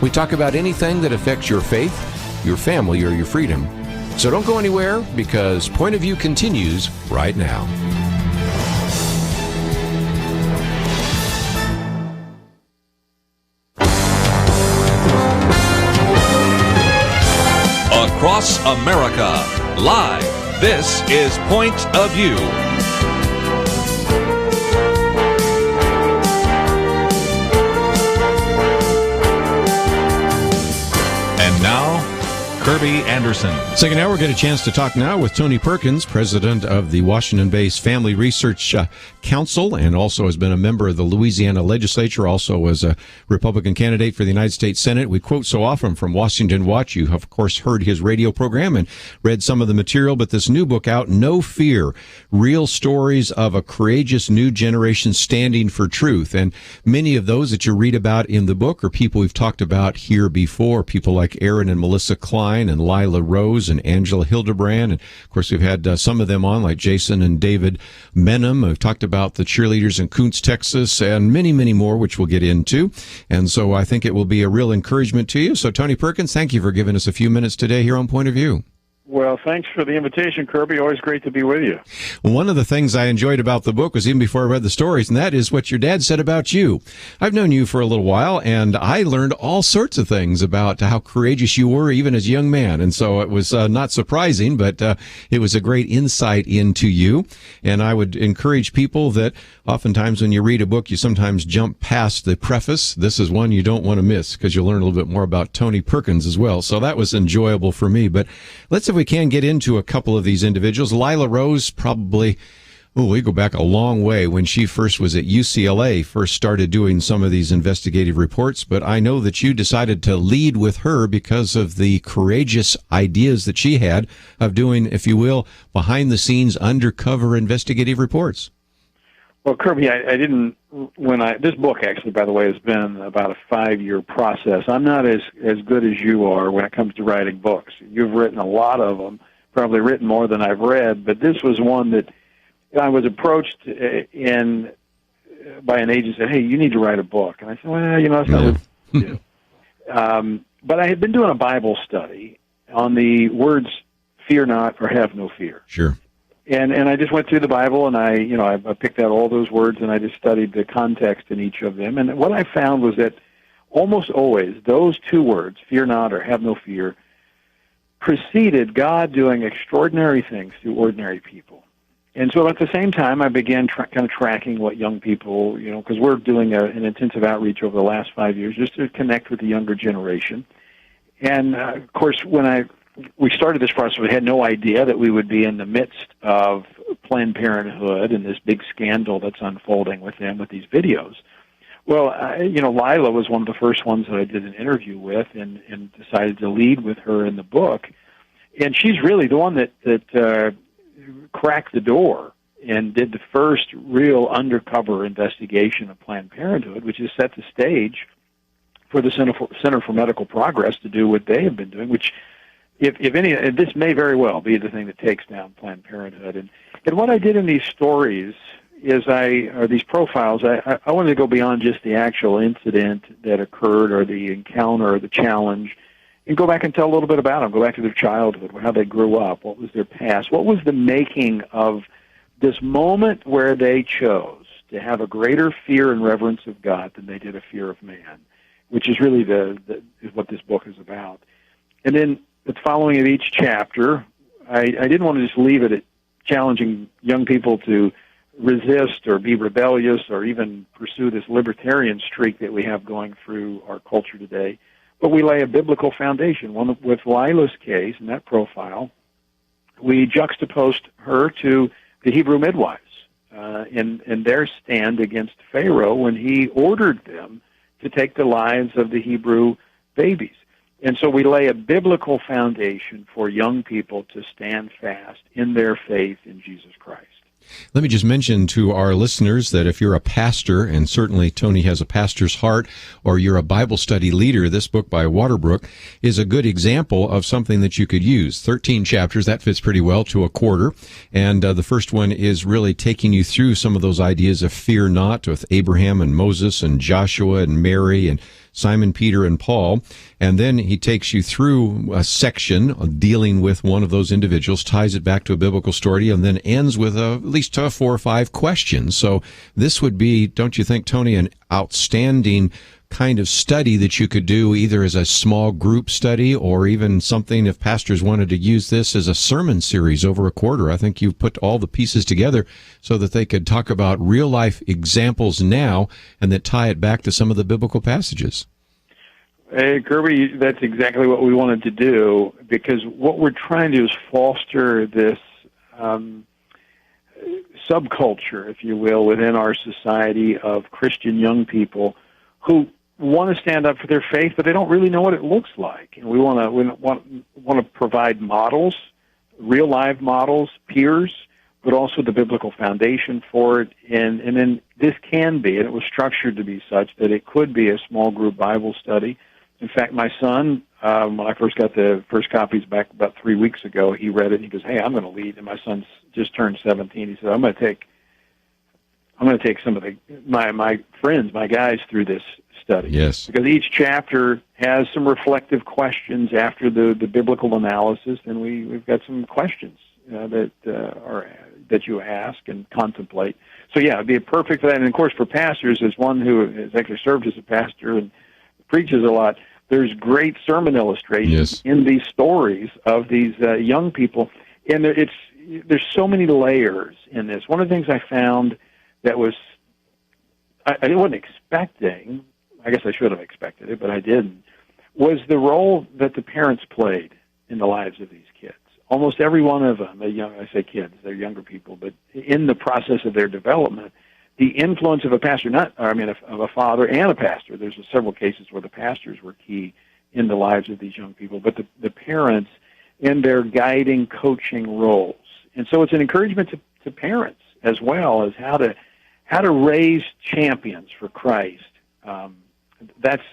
S1: We talk about anything that affects your faith, your family, or your freedom. So don't go anywhere, because Point of View continues right now.
S5: Across America, live. This is Point of View. And now, Kirby Anderson.
S3: Second hour, we'll get a chance to talk now with Tony Perkins, president of the Washington-based Family Research Council, and also has been a member of the Louisiana legislature, also was a Republican candidate for the United States Senate. We quote so often from Washington Watch. You have, of course, heard his radio program and read some of the material, but this new book out, No Fear, Real Stories of a Courageous New Generation Standing for Truth. And many of those that you read about in the book are people we've talked about here before, people like Aaron and Melissa Klein and Lila Rose and Angela Hildebrand. And, of course, we've had some of them on, like Jason and David Benham. We've talked about the cheerleaders in Kuntz, Texas, and many, many more, which we'll get into. And so I think it will be a real encouragement to you. So, Tony Perkins, thank you for giving us a few minutes today here on Point of View.
S12: Well, thanks for the invitation, Kirby. Always great to be with you.
S3: One of the things I enjoyed about the book was even before I read the stories, and that is what your dad said about you. I've known you for a little while, and I learned all sorts of things about how courageous you were even as a young man. And so it was not surprising, but it was a great insight into you. And I would encourage people that oftentimes when you read a book, you sometimes jump past the preface. This is one you don't want to miss, because you'll learn a little bit more about Tony Perkins as well. So that was enjoyable for me. But let's see if we can get into a couple of these individuals. Lila Rose, probably, we go back a long way when she first was at UCLA, first started doing some of these investigative reports. But I know that you decided to lead with her because of the courageous ideas that she had of doing, if you will, behind-the-scenes undercover investigative reports.
S12: Well, Kirby, I didn't, this book actually, by the way, has been about a 5-year process. I'm not as good as you are when it comes to writing books. You've written a lot of them, probably written more than I've read, but this was one that I was approached by an agent, said, hey, you need to write a book. And I said, well, it's not what I do. But I had been doing a Bible study on the words, fear not or have no fear.
S3: Sure.
S12: And I just went through the Bible, and I picked out all those words, and I just studied the context in each of them. And what I found was that almost always those two words, fear not or have no fear, preceded God doing extraordinary things through ordinary people. And so at the same time, I began kind of tracking what young people, because we're doing an intensive outreach over the last 5 years just to connect with the younger generation. And, of course, when we started this process, we had no idea that we would be in the midst of Planned Parenthood and this big scandal that's unfolding with them with these videos. Well, Lila was one of the first ones that I did an interview with and decided to lead with her in the book. And she's really the one that cracked the door and did the first real undercover investigation of Planned Parenthood, which has set the stage for the Center for Medical Progress to do what they have been doing, which, if any, this may very well be the thing that takes down Planned Parenthood. And what I did in these stories is these profiles, I wanted to go beyond just the actual incident that occurred or the encounter or the challenge, and go back and tell a little bit about them, go back to their childhood, how they grew up, what was their past, what was the making of this moment where they chose to have a greater fear and reverence of God than they did a fear of man, which is really is what this book is about. And then the following of each chapter, I didn't want to just leave it at challenging young people to resist or be rebellious or even pursue this libertarian streak that we have going through our culture today. But we lay a biblical foundation. With Lila's case, in that profile, we juxtaposed her to the Hebrew midwives in their stand against Pharaoh when he ordered them to take the lives of the Hebrew babies. And so we lay a biblical foundation for young people to stand fast in their faith in Jesus Christ.
S3: Let me just mention to our listeners that if you're a pastor, and certainly Tony has a pastor's heart, or you're a Bible study leader, this book by Waterbrook is a good example of something that you could use. 13 chapters, that fits pretty well to a quarter. And the first one is really taking you through some of those ideas of fear not with Abraham and Moses and Joshua and Mary and Simon, Peter, and Paul. And then he takes you through a section dealing with one of those individuals, ties it back to a biblical story, and then ends with at least 4 or 5 questions. So this would be, don't you think, Tony, an outstanding kind of study that you could do either as a small group study or even something if pastors wanted to use this as a sermon series over a quarter. I think you've put all the pieces together so that they could talk about real life examples now and that tie it back to some of the biblical passages.
S12: Hey, Kirby, that's exactly what we wanted to do, because what we're trying to do is foster this subculture, if you will, within our society of Christian young people who want to stand up for their faith, but they don't really know what it looks like. And we want to provide models, real live models, peers, but also the biblical foundation for it. And then this can be, and it was structured to be such that it could be a small group Bible study. In fact, my son, when I first got the first copies back about 3 weeks ago, he read it and he goes, "Hey, I'm going to lead." And my son's just turned 17. He said, "I'm going to take some of my friends, my guys, through this study."
S3: Yes.
S12: Because each chapter has some reflective questions after the biblical analysis, and we've got some questions that you ask and contemplate. So yeah, it'd be perfect for that. And of course, for pastors, as one who has actually served as a pastor and preaches a lot, there's great sermon illustrations in these stories of these young people, and there's so many layers in this. One of the things I found that was I wasn't expecting, I guess I should have expected it, but I didn't, was the role that the parents played in the lives of these kids. Almost every one of them, I say kids, they're younger people, but in the process of their development, the influence of a pastor, of a father and a pastor. There's several cases where the pastors were key in the lives of these young people, but the parents in their guiding, coaching roles. And so it's an encouragement to parents as well as how to raise champions for Christ. That's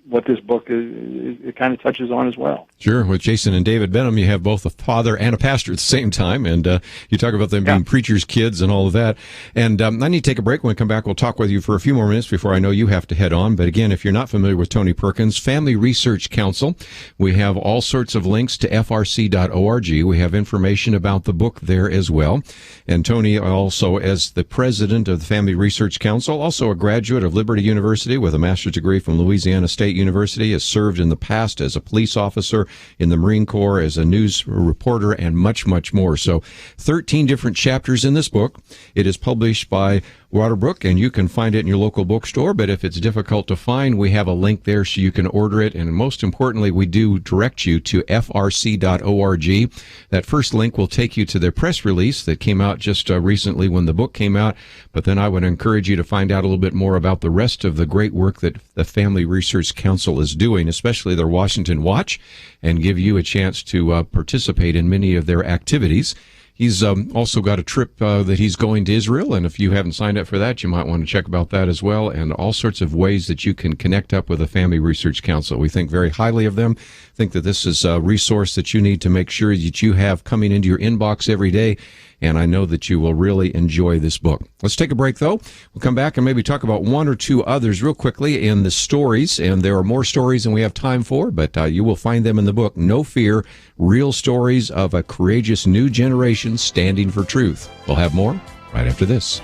S12: what this book it kind of touches on as well.
S3: Sure. With Jason and David Benham, you have both a father and a pastor at the same time, and you talk about them being preachers' kids and all of that. And I need to take a break. When we come back, we'll talk with you for a few more minutes before I know you have to head on. But again, if you're not familiar with Tony Perkins, Family Research Council, we have all sorts of links to frc.org. We have information about the book there as well. And Tony also, as the president of the Family Research Council, also a graduate of Liberty University with a master's degree from Louisiana State University, has served in the past as a police officer in the Marine Corps, as a news reporter, and much, much more. So 13 different chapters in this book. It is published by Waterbrook, and you can find it in your local bookstore, but if it's difficult to find, we have a link there so you can order it, and most importantly, we do direct you to frc.org. That first link will take you to their press release that came out just recently when the book came out, but then I would encourage you to find out a little bit more about the rest of the great work that the Family Research Council is doing, especially their Washington Watch, and give you a chance to participate in many of their activities. He's also got a trip that he's going to Israel, and if you haven't signed up for that, you might want to check about that as well, and all sorts of ways that you can connect up with the Family Research Council. We think very highly of them, think that this is a resource that you need to make sure that you have coming into your inbox every day, and I know that you will really enjoy this book. Let's take a break, though. We'll come back and maybe talk about one or two others real quickly in the stories, and there are more stories than we have time for, but you will find them in the book, No Fear, Real Stories of a Courageous New Generation Standing for Truth. We'll have more right after this.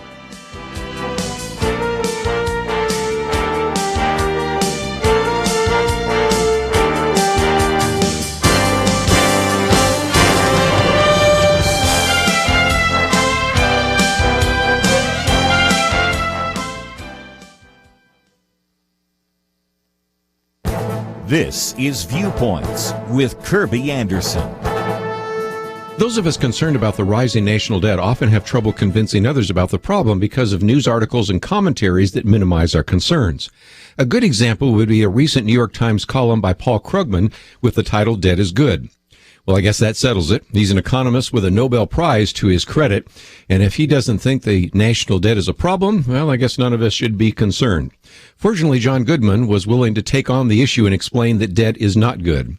S2: This is Viewpoints with Kirby Anderson.
S3: Those of us concerned about the rising national debt often have trouble convincing others about the problem because of news articles and commentaries that minimize our concerns. A good example would be a recent New York Times column by Paul Krugman with the title "Debt is Good." Well, I guess that settles it. He's an economist with a Nobel Prize to his credit, and if he doesn't think the national debt is a problem, well, I guess none of us should be concerned. Fortunately, John Goodman was willing to take on the issue and explain that debt is not good.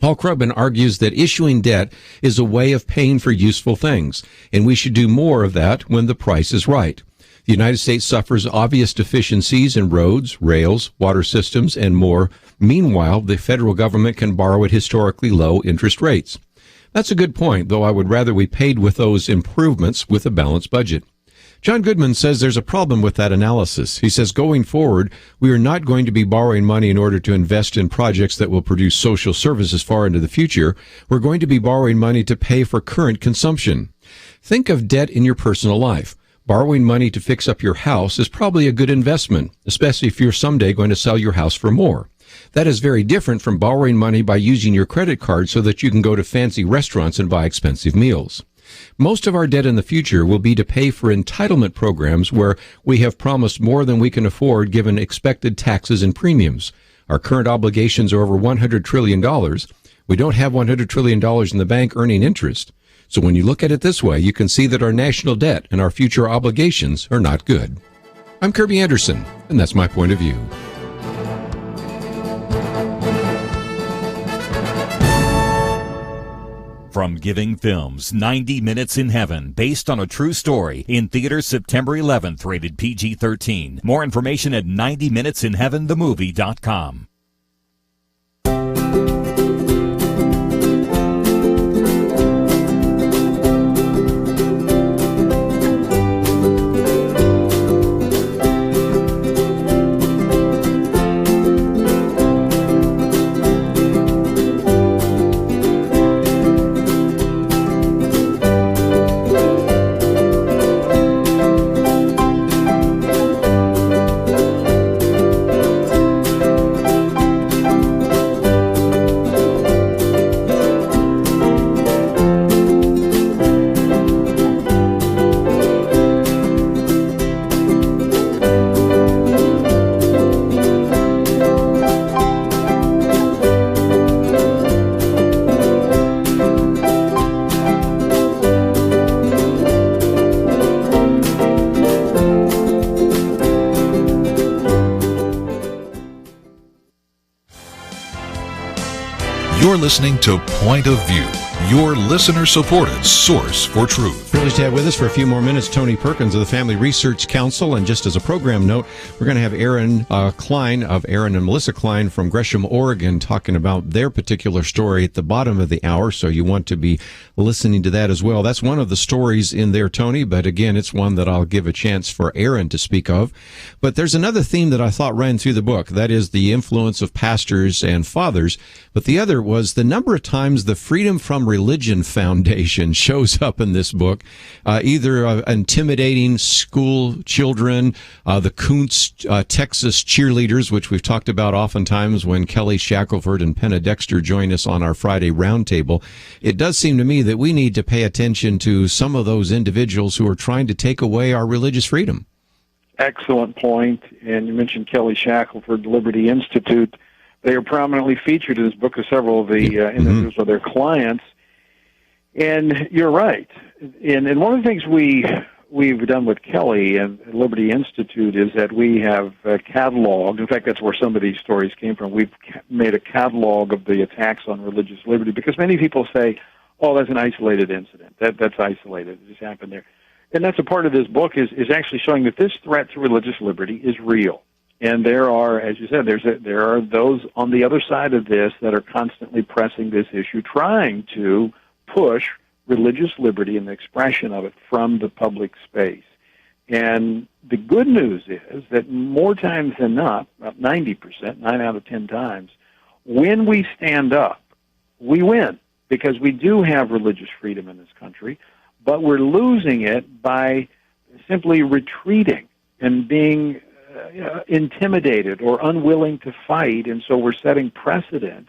S3: Paul Krugman argues that issuing debt is a way of paying for useful things, and we should do more of that when the price is right. The United States suffers obvious deficiencies in roads, rails, water systems, and more. Meanwhile, the federal government can borrow at historically low interest rates. That's a good point, though I would rather we paid with those improvements with a balanced budget. John Goodman says there's a problem with that analysis. He says going forward, we are not going to be borrowing money in order to invest in projects that will produce social services far into the future. We're going to be borrowing money to pay for current consumption. Think of debt in your personal life. Borrowing money to fix up your house is probably a good investment, especially if you're someday going to sell your house for more. That is very different from borrowing money by using your credit card so that you can go to fancy restaurants and buy expensive meals. Most of our debt in the future will be to pay for entitlement programs where we have promised more than we can afford given expected taxes and premiums. Our current obligations are over $100 trillion. We don't have $100 trillion in the bank earning interest. So when you look at it this way, you can see that our national debt and our future obligations are not good. I'm Kirby Anderson, and that's my point of view.
S2: From Giving Films, 90 Minutes in Heaven, based on a true story, in theaters September 11th, rated PG-13. More information at 90minutesinheaventhemovie.com.
S6: You're listening to Point of View, your listener-supported source for truth.
S3: Privileged to have with us for a few more minutes Tony Perkins of the Family Research Council. And just as a program note, we're going to have Aaron Klein of Aaron and Melissa Klein from Gresham, Oregon, talking about their particular story at the bottom of the hour. So you want to be listening to that as well. That's one of the stories in there, Tony. But again, it's one that I'll give a chance for Aaron to speak of. But there's another theme that I thought ran through the book. That is the influence of pastors and fathers. But the other was the number of times the Freedom from Religion Foundation shows up in this book, either intimidating school children, the Kuntz, Texas cheerleaders, which we've talked about oftentimes when Kelly Shackelford and Penna Dexter join us on our Friday roundtable. It does seem to me that we need to pay attention to some of those individuals who are trying to take away our religious freedom.
S12: Excellent point. And you mentioned Kelly Shackelford, Liberty Institute. They are prominently featured in this book of several of the interviews with their clients. And you're right. And one of the things we've done with Kelly and Liberty Institute is that we have cataloged, in fact, that's where some of these stories came from. We've made a catalog of the attacks on religious liberty because many people say, oh, that's an isolated incident. That's isolated. It just happened there. And that's a part of this book is actually showing that this threat to religious liberty is real. And there are, as you said, there are those on the other side of this that are constantly pressing this issue, trying to push religious liberty and the expression of it from the public space. And the good news is that more times than not, about 90%, 9 out of 10 times, when we stand up, we win because we do have religious freedom in this country, but we're losing it by simply retreating and being intimidated or unwilling to fight, and so we're setting precedent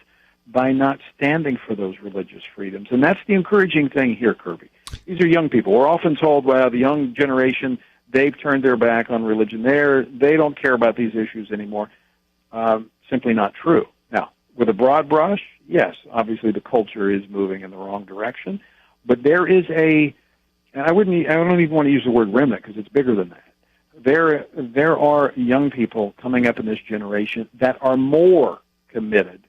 S12: by not standing for those religious freedoms. And that's the encouraging thing here, Kirby. These are young people. We're often told, well, the young generation, they've turned their back on religion. They don't care about these issues anymore. Simply not true. Now, with a broad brush, yes, obviously the culture is moving in the wrong direction, but there is and I don't even want to use the word remnant because it's bigger than that. There are young people coming up in this generation that are more committed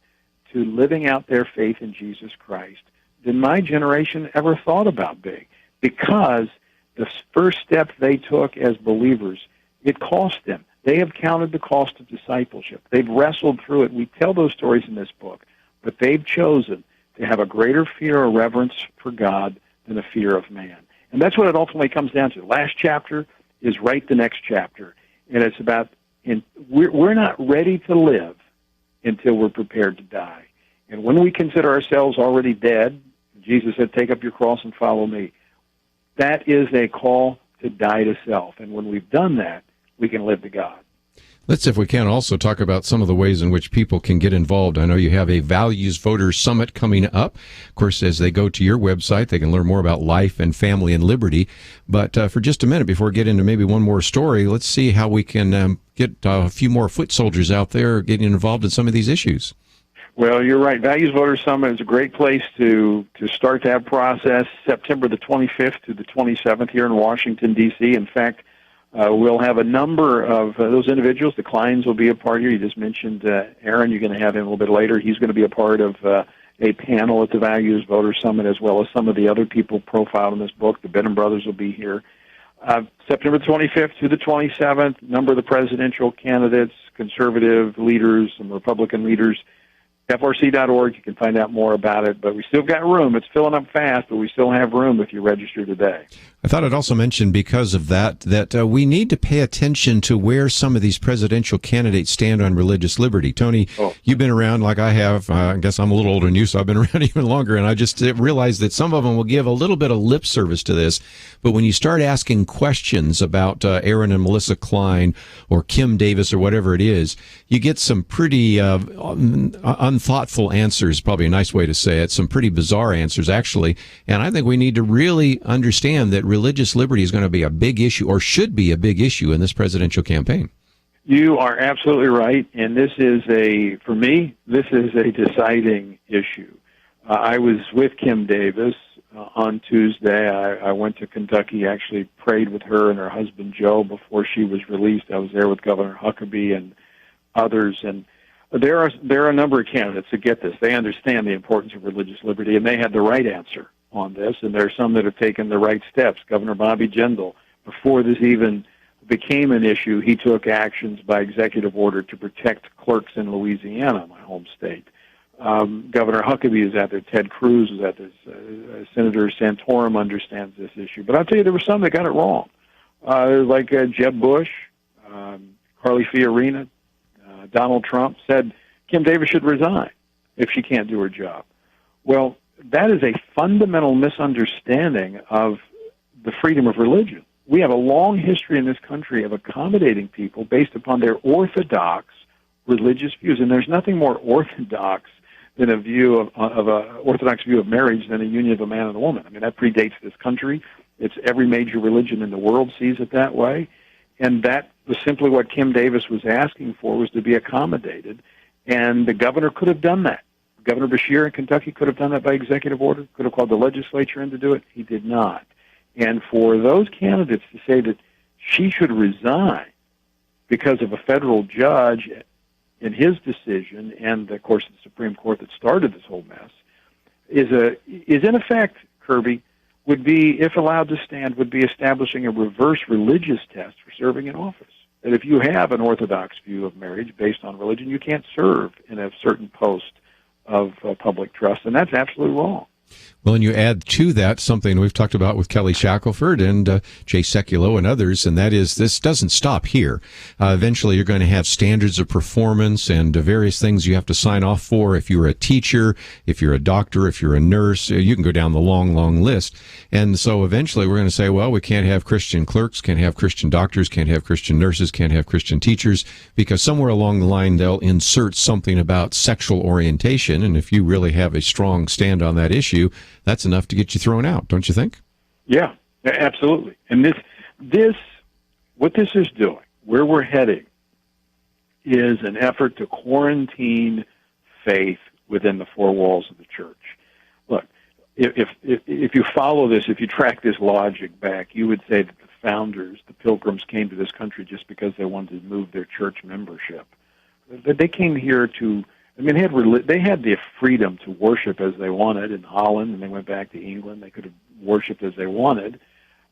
S12: to living out their faith in Jesus Christ than my generation ever thought about being, because the first step they took as believers, it cost them. They have counted the cost of discipleship. They've wrestled through it. We tell those stories in this book, but they've chosen to have a greater fear or reverence for God than a fear of man. And that's what it ultimately comes down to. The last chapter is write the next chapter, and it's about we're not ready to live until we're prepared to die. And when we consider ourselves already dead, Jesus said, take up your cross and follow me. That is a call to die to self. And when we've done that, we can live to God.
S3: Let's, if we can, also talk about some of the ways in which people can get involved. I know you have a Values Voters Summit coming up. Of course, as they go to your website, they can learn more about life and family and liberty. But for just a minute, before we get into maybe one more story, let's see how we can get a few more foot soldiers out there getting involved in some of these issues.
S12: Well, you're right. Values Voters Summit is a great place to start that process. September the 25th to the 27th here in Washington, D.C. In fact, we'll have a number of those individuals. The Kleins will be a part here. You just mentioned Aaron. You're going to have him a little bit later. He's going to be a part of a panel at the Values Voters Summit, as well as some of the other people profiled in this book. The Benham brothers will be here. September 25th to the 27th, a number of the presidential candidates, conservative leaders, some Republican leaders. FRC.org, you can find out more about it, but we still got room. It's filling up fast, but we still have room if you register today.
S3: I thought I'd also mention, because of that we need to pay attention to where some of these presidential candidates stand on religious liberty. Tony, You've been around like I have. I guess I'm a little older than you, so I've been around even longer, and I just realized that some of them will give a little bit of lip service to this, but when you start asking questions about Aaron and Melissa Klein or Kim Davis or whatever it is, you get some pretty unthoughtful answers, probably a nice way to say it, some pretty bizarre answers, actually, and I think we need to really understand that religious liberty is going to be a big issue, or should be a big issue, in this presidential campaign.
S12: You are absolutely right, and for me, this is a deciding issue. I was with Kim Davis on Tuesday. I went to Kentucky, actually prayed with her and her husband Joe before she was released. I was there with Governor Huckabee and others, and there are a number of candidates that get this. They understand the importance of religious liberty, and they had the right answer on this, and there are some that have taken the right steps. Governor Bobby Jindal, before this even became an issue, he took actions by executive order to protect clerks in Louisiana, my home state. Governor Huckabee is out there. Ted Cruz is out there. Senator Santorum understands this issue. But I'll tell you, there were some that got it wrong. Like Jeb Bush, Carly Fiorina, Donald Trump said Kim Davis should resign if she can't do her job. Well, that is a fundamental misunderstanding of the freedom of religion. We have a long history in this country of accommodating people based upon their orthodox religious views, and there's nothing more orthodox than orthodox view of marriage than a union of a man and a woman. I mean, that predates this country. It's every major religion in the world sees it that way, and that was simply what Kim Davis was asking for, was to be accommodated, and the governor could have done that. Governor Beshear in Kentucky could have done that by executive order, could have called the legislature in to do it. He did not. And for those candidates to say that she should resign because of a federal judge in his decision, and of course the Supreme Court that started this whole mess, is in effect, Kirby, would be, if allowed to stand, would be establishing a reverse religious test for serving in office. That if you have an orthodox view of marriage based on religion, you can't serve in a certain post of public trust, and that's absolutely wrong.
S3: Well, and you add to that something we've talked about with Kelly Shackelford and Jay Sekulow and others, and that is this doesn't stop here. Eventually, you're going to have standards of performance and various things you have to sign off for. If you're a teacher, if you're a doctor, if you're a nurse, you can go down the long, long list. And so eventually we're going to say, well, we can't have Christian clerks, can't have Christian doctors, can't have Christian nurses, can't have Christian teachers, because somewhere along the line they'll insert something about sexual orientation. And if you really have a strong stand on that issue, that's enough to get you thrown out, don't you think?
S12: Yeah, absolutely. And what this is doing, where we're heading, is an effort to quarantine faith within the four walls of the church. Look, if you follow this, if you track this logic back, you would say that the founders, the Pilgrims, came to this country just because they wanted to move their church membership. They came here to, I mean, they had the freedom to worship as they wanted in Holland, and they went back to England. They could have worshipped as they wanted,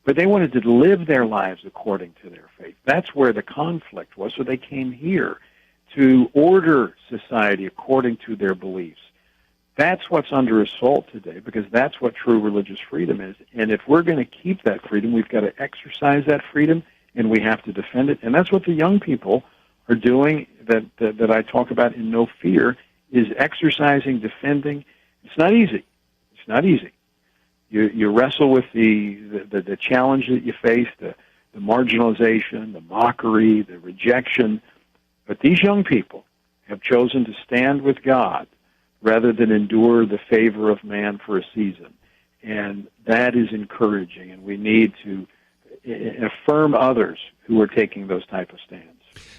S12: but they wanted to live their lives according to their faith. That's where the conflict was, so they came here to order society according to their beliefs. That's what's under assault today, because that's what true religious freedom is. And if we're going to keep that freedom, we've got to exercise that freedom, and we have to defend it. And that's what the young people are doing that I talk about in No Fear, is exercising, defending. It's not easy. It's not easy. You wrestle with the challenge that you face, the marginalization, the mockery, the rejection. But these young people have chosen to stand with God rather than endure the favor of man for a season. And that is encouraging, and we need to affirm others who are taking those type of stands.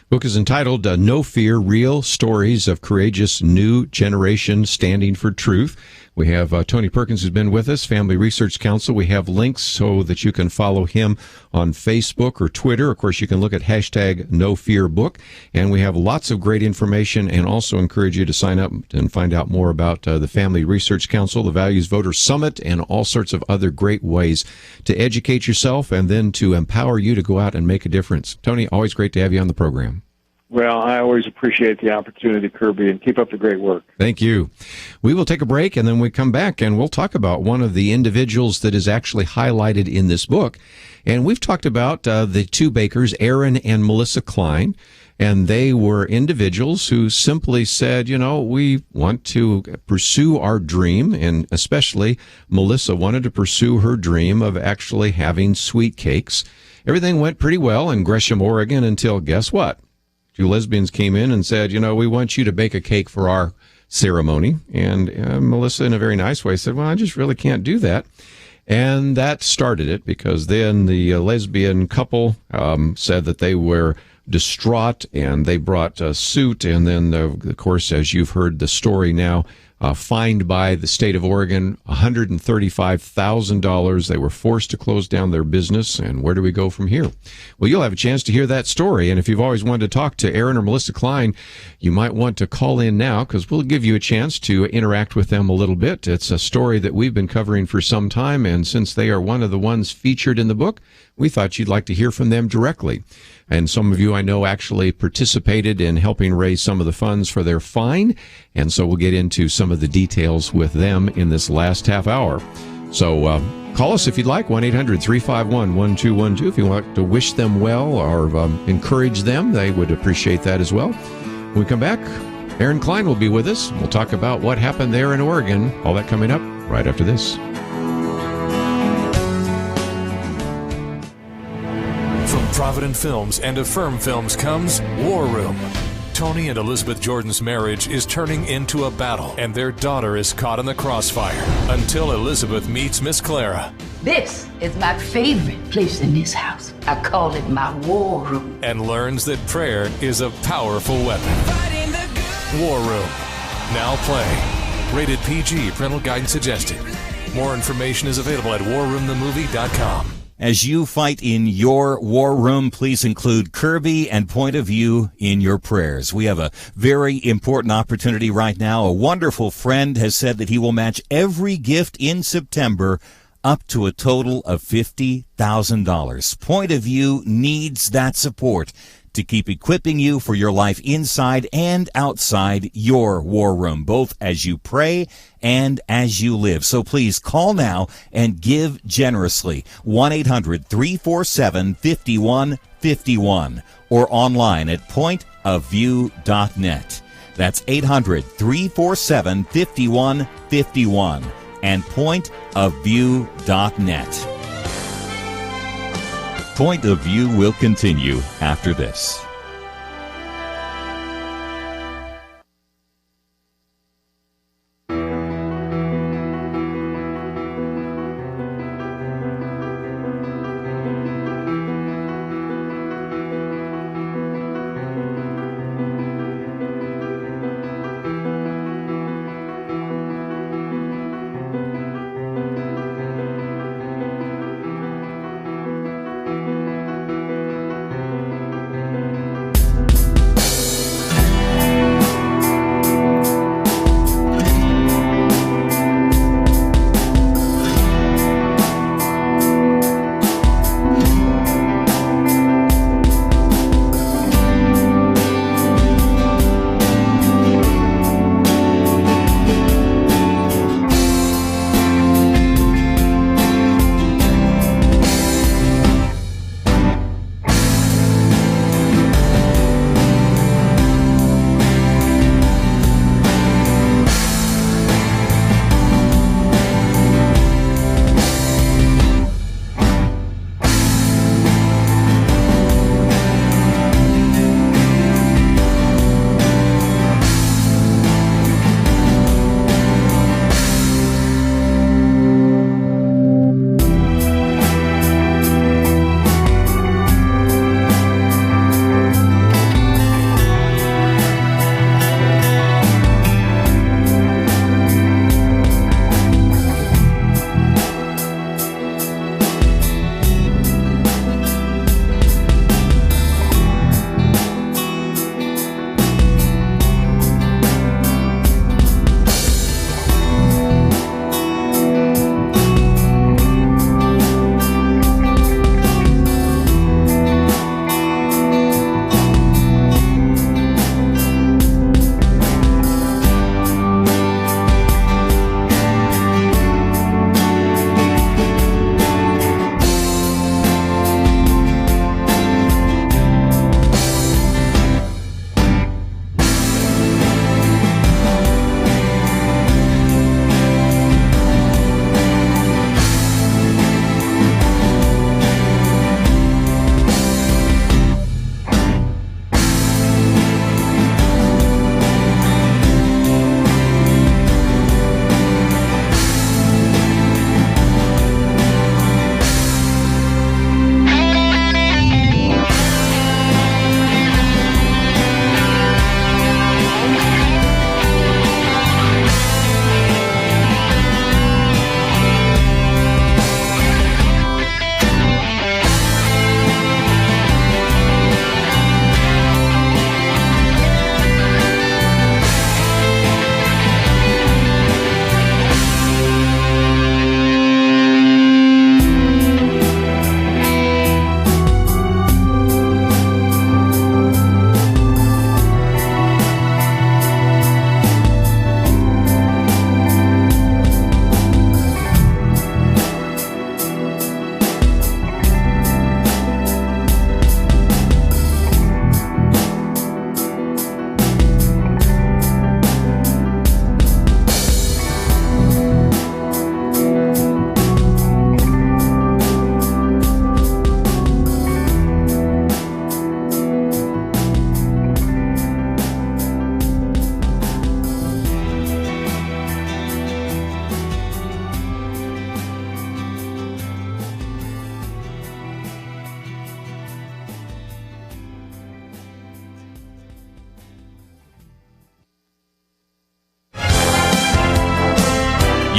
S3: Book is entitled No Fear, Real Stories of Courageous New Generation Standing for Truth. We have Tony Perkins, who's been with us, Family Research Council. We have links so that you can follow him on Facebook or Twitter. Of course, you can look at hashtag #NoFearBook. And we have lots of great information, and also encourage you to sign up and find out more about the Family Research Council, the Values Voter Summit, and all sorts of other great ways to educate yourself and then to empower you to go out and make a difference. Tony, always great to have you on the program.
S12: Well, I always appreciate the opportunity, Kirby, and keep up the great work.
S3: Thank you. We will take a break, and then we come back, and we'll talk about one of the individuals that is actually highlighted in this book. And we've talked about the two bakers, Aaron and Melissa Klein, and they were individuals who simply said, you know, we want to pursue our dream, and especially Melissa wanted to pursue her dream of actually having sweet cakes. Everything went pretty well in Gresham, Oregon, until guess what? Two lesbians came in and said, you know, we want you to bake a cake for our ceremony. And Melissa, in a very nice way, said, well, I just really can't do that. And that started it, because then the lesbian couple said that they were distraught, and they brought a suit. And then, of course, as you've heard the story now, fined by the state of Oregon $135,000. They were forced to close down their business. And where do we go from here? Well, you'll have a chance to hear that story. And if you've always wanted to talk to Aaron or Melissa Klein, you might want to call in now, because we'll give you a chance to interact with them a little bit. It's a story that we've been covering for some time, and since they are one of the ones featured in the book, we thought you'd like to hear from them directly. And some of you, I know, actually participated in helping raise some of the funds for their fine. And so we'll get into some of the details with them in this last half hour. So call us if you'd like, 1-800-351-1212. If you want to wish them well or encourage them, they would appreciate that as well. When we come back, Aaron Klein will be with us. We'll talk about what happened there in Oregon. All that coming up right after this.
S6: Provident Films and Affirm Films comes War Room. Tony and Elizabeth Jordan's marriage is turning into a battle, and their daughter is caught in the crossfire until Elizabeth meets Miss Clara.
S7: This is my favorite place in this house. I call it my war room.
S6: And learns that prayer is a powerful weapon. War Room. Now playing. Rated PG, parental guidance suggested. More information is available at warroomthemovie.com.
S2: As you fight in your war room, please include Kirby and Point of View in your prayers. We have a very important opportunity right now. A wonderful friend has said that he will match every gift in September up to a total of $50,000. Point of View needs that support to keep equipping you for your life inside and outside your war room, both as you pray and as you live. So please call now and give generously. 1-800-347-5151 or online at pointofview.net. That's 800-347-5151 and pointofview.net. Point of View will continue after this.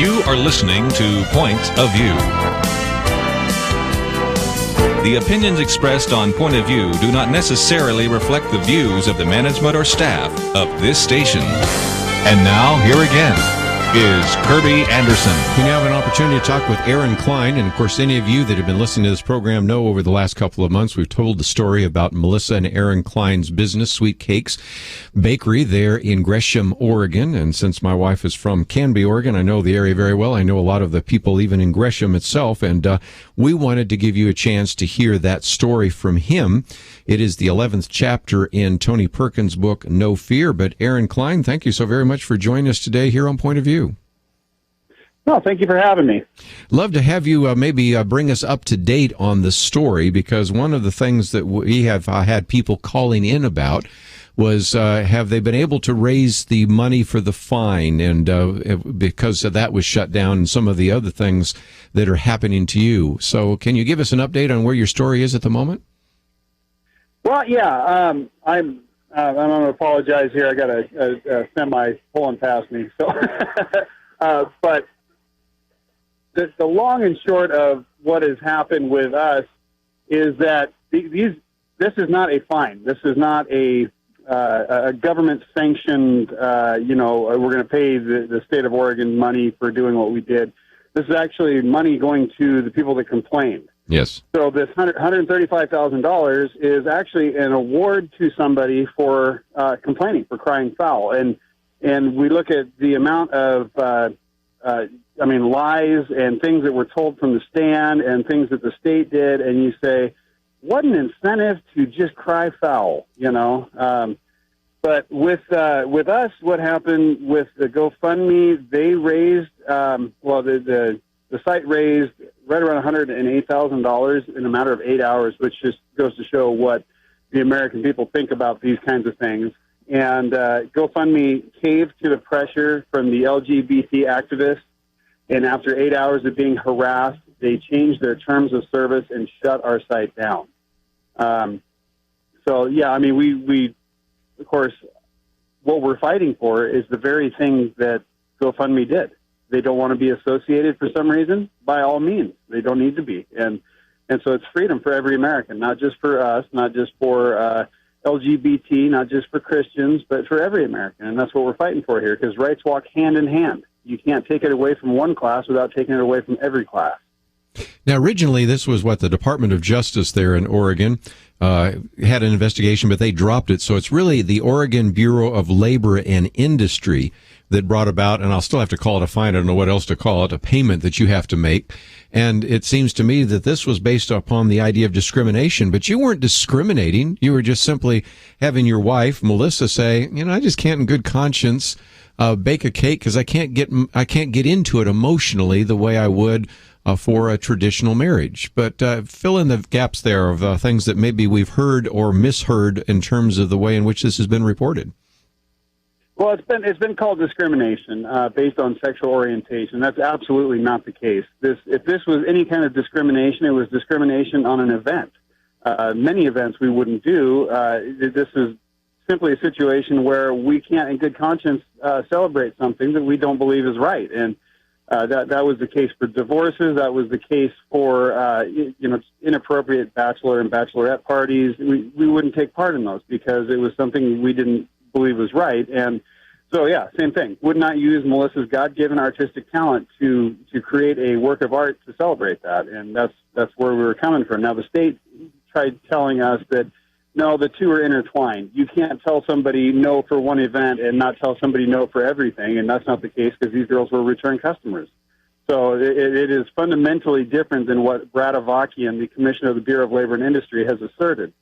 S5: You are listening to Point of View. The opinions expressed on Point of View do not necessarily reflect the views of the management or staff of this station. And now, here again is Kirby Anderson.
S3: We now have an opportunity to talk with Aaron Klein. And, of course, any of you that have been listening to this program know over the last couple of months we've told the story about Melissa and Aaron Klein's business, Sweet Cakes Bakery, there in Gresham, Oregon. And since my wife is from Canby, Oregon, I know the area very well. I know a lot of the people even in Gresham itself. And we wanted to give you a chance to hear that story from him. It is the 11th chapter in Tony Perkins' book, No Fear. But Aaron Klein, thank you so very much for joining us today here on Point of View.
S12: No, thank you for having me.
S3: Love to have you maybe bring us up to date on the story, because one of the things that we have had people calling in about was have they been able to raise the money for the fine, and because that was shut down, and some of the other things that are happening to you. So can you give us an update on where your story is at the moment?
S12: Well, yeah, I'm going to apologize here. I got a semi pulling past me. So, but the long and short of what has happened with us is that this is not a fine. This is not a government sanctioned. We're going to pay the state of Oregon money for doing what we did. This is actually money going to the people that complained.
S3: Yes.
S12: So this $135,000 is actually an award to somebody for complaining, for crying foul. And we look at the amount of, lies and things that were told from the stand and things that the state did, and you say, what an incentive to just cry foul, But with us, what happened with the GoFundMe, they raised, the site raised right around $108,000 in a matter of 8 hours, which just goes to show what the American people think about these kinds of things. And GoFundMe caved to the pressure from the LGBT activists, and after 8 hours of being harassed, they changed their terms of service and shut our site down. We of course, what we're fighting for is the very thing that GoFundMe did. They don't want to be associated for some reason. By all means, they don't need to be. And so it's freedom for every American, not just for us, not just for LGBT, not just for Christians, but for every American. And that's what we're fighting for here, because rights walk hand in hand. You can't take it away from one class without taking it away from every class.
S3: Now, originally, this was what the Department of Justice there in Oregon had an investigation, but they dropped it. So it's really the Oregon Bureau of Labor and Industry that brought about, and I'll still have to call it a fine, I don't know what else to call it, a payment that you have to make. And it seems to me that this was based upon the idea of discrimination, but you weren't discriminating. You were just simply having your wife, Melissa, say, I just can't in good conscience bake a cake because I can't get into it emotionally the way I would for a traditional marriage. But fill in the gaps there of things that maybe we've heard or misheard in terms of the way in which this has been reported.
S12: Well, it's been called discrimination based on sexual orientation. That's absolutely not the case. If this was any kind of discrimination, it was discrimination on an event. Many events we wouldn't do. This is simply a situation where we can't, in good conscience, celebrate something that we don't believe is right. And that was the case for divorces. That was the case for inappropriate bachelor and bachelorette parties. We wouldn't take part in those because it was something we didn't believe was right. And so, yeah, same thing. Would not use Melissa's God-given artistic talent to create a work of art to celebrate that. And that's where we were coming from. Now, the state tried telling us that, no, the two are intertwined. You can't tell somebody no for one event and not tell somebody no for everything, and that's not the case because these girls were return customers. So it is fundamentally different than what Brad Avakian, the Commissioner of the Bureau of Labor and Industry, has asserted.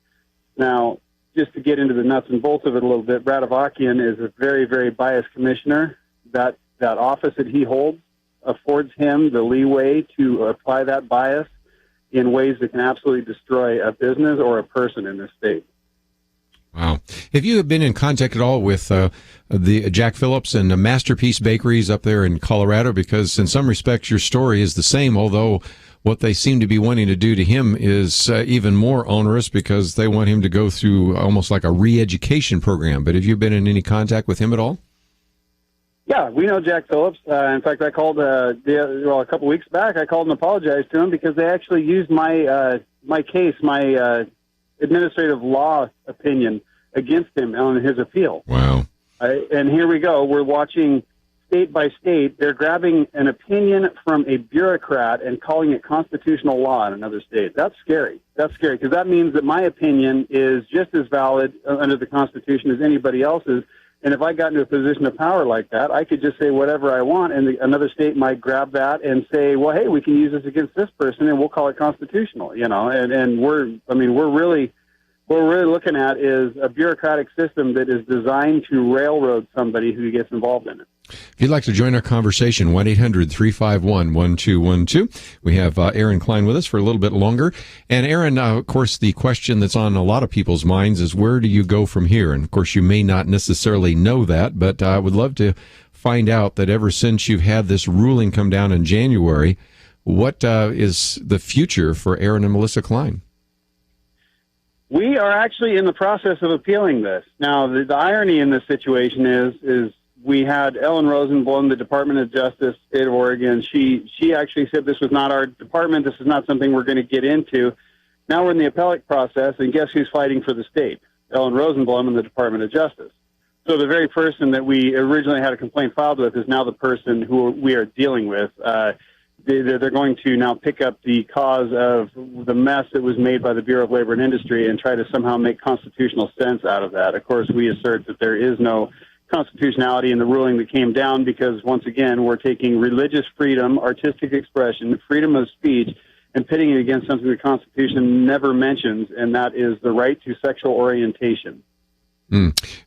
S12: Now, just to get into the nuts and bolts of it a little bit, Brad Avakian is a very, very biased commissioner. That office that he holds affords him the leeway to apply that bias in ways that can absolutely destroy a business or a person in this state.
S3: Wow. Have you been in contact at all with the Jack Phillips and the Masterpiece Bakeries up there in Colorado? Because in some respects your story is the same, although what they seem to be wanting to do to him is even more onerous because they want him to go through almost like a re-education program. But have you been in any contact with him at all?
S12: Yeah, we know Jack Phillips. In fact, I called a couple weeks back. I called and apologized to him because they actually used my case, my administrative law opinion against him on his appeal.
S3: Wow.
S12: And here we go. We're watching
S13: state by state, they're grabbing an opinion from a bureaucrat and calling it constitutional law in another state. That's scary. That's scary because that means that my opinion is just as valid under the Constitution as anybody else's. And if I got into a position of power like that, I could just say whatever I want, and another state might grab that and say, well, hey, we can use this against this person, and we'll call it constitutional, you know. And we're really what we're really looking at is a bureaucratic system that is designed to railroad somebody who gets involved in it.
S3: If you'd like to join our conversation, 1-800-351-1212. We have Aaron Klein with us for a little bit longer. And Aaron, of course, the question that's on a lot of people's minds is where do you go from here? And, of course, you may not necessarily know that, but I would love to find out that ever since you've had this ruling come down in January, what is the future for Aaron and Melissa Klein?
S13: We are actually in the process of appealing this. Now, the irony in this situation is we had Ellen Rosenblum, the Department of Justice, State of Oregon. She actually said this was not our department. This is not something we're going to get into. Now we're in the appellate process, and guess who's fighting for the state? Ellen Rosenblum and the Department of Justice. So the very person that we originally had a complaint filed with is now the person who we are dealing with. They're going to now pick up the cause of the mess that was made by the Bureau of Labor and Industry and try to somehow make constitutional sense out of that. Of course, we assert that there is no constitutionality in the ruling that came down because, once again, we're taking religious freedom, artistic expression, freedom of speech, and pitting it against something the Constitution never mentions, and that is the right to sexual orientation.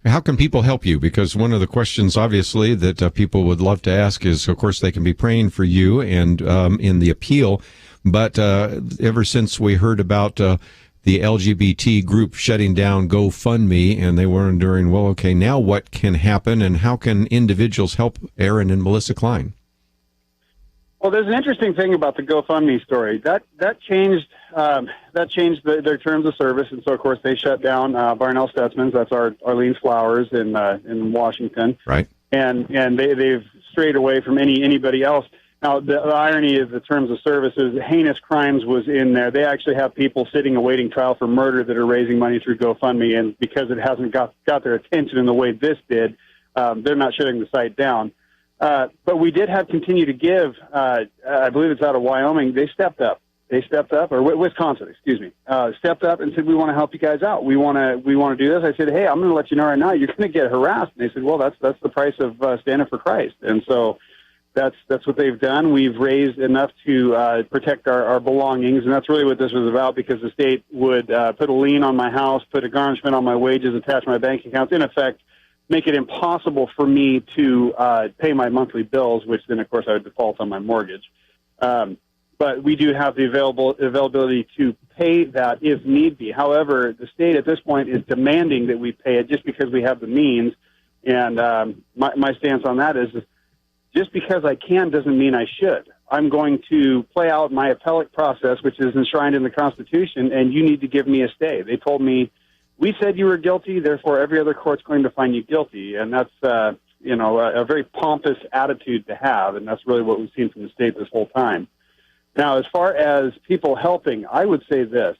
S3: How can people help you? Because one of the questions, obviously, that people would love to ask is, of course, they can be praying for you and in the appeal. But ever since we heard about the LGBT group shutting down GoFundMe, and they were wondering, well, okay, now what can happen, and how can individuals help Aaron and Melissa Klein?
S13: Well, there's an interesting thing about the GoFundMe story. That changed their terms of service, and so of course they shut down Barnell Stutzman's. That's Arlene's Flowers in Washington,
S3: right?
S13: And they've strayed away from anybody else. Now the irony is the terms of service is heinous crimes was in there. They actually have people sitting awaiting trial for murder that are raising money through GoFundMe, and because it hasn't got their attention in the way this did, they're not shutting the site down. But we did have Continue to Give. I believe it's out of Wyoming. They stepped up. Or Wisconsin, excuse me. Stepped up and said, "We want to help you guys out. We want to do this." I said, "Hey, I'm going to let you know right now. You're going to get harassed." And they said, "Well, that's the price of standing for Christ." And so that's what they've done. We've raised enough to protect our belongings, and that's really what this was about. Because the state would put a lien on my house, put a garnishment on my wages, attach my bank accounts. In effect, make it impossible for me to pay my monthly bills, which then, of course, I would default on my mortgage. But we do have the availability to pay that if need be. However, the state at this point is demanding that we pay it just because we have the means. And my stance on that is just because I can doesn't mean I should. I'm going to play out my appellate process, which is enshrined in the Constitution, and you need to give me a stay. They told me, we said you were guilty, therefore every other court's going to find you guilty. And that's, a very pompous attitude to have, and that's really what we've seen from the state this whole time. Now, as far as people helping, I would say this.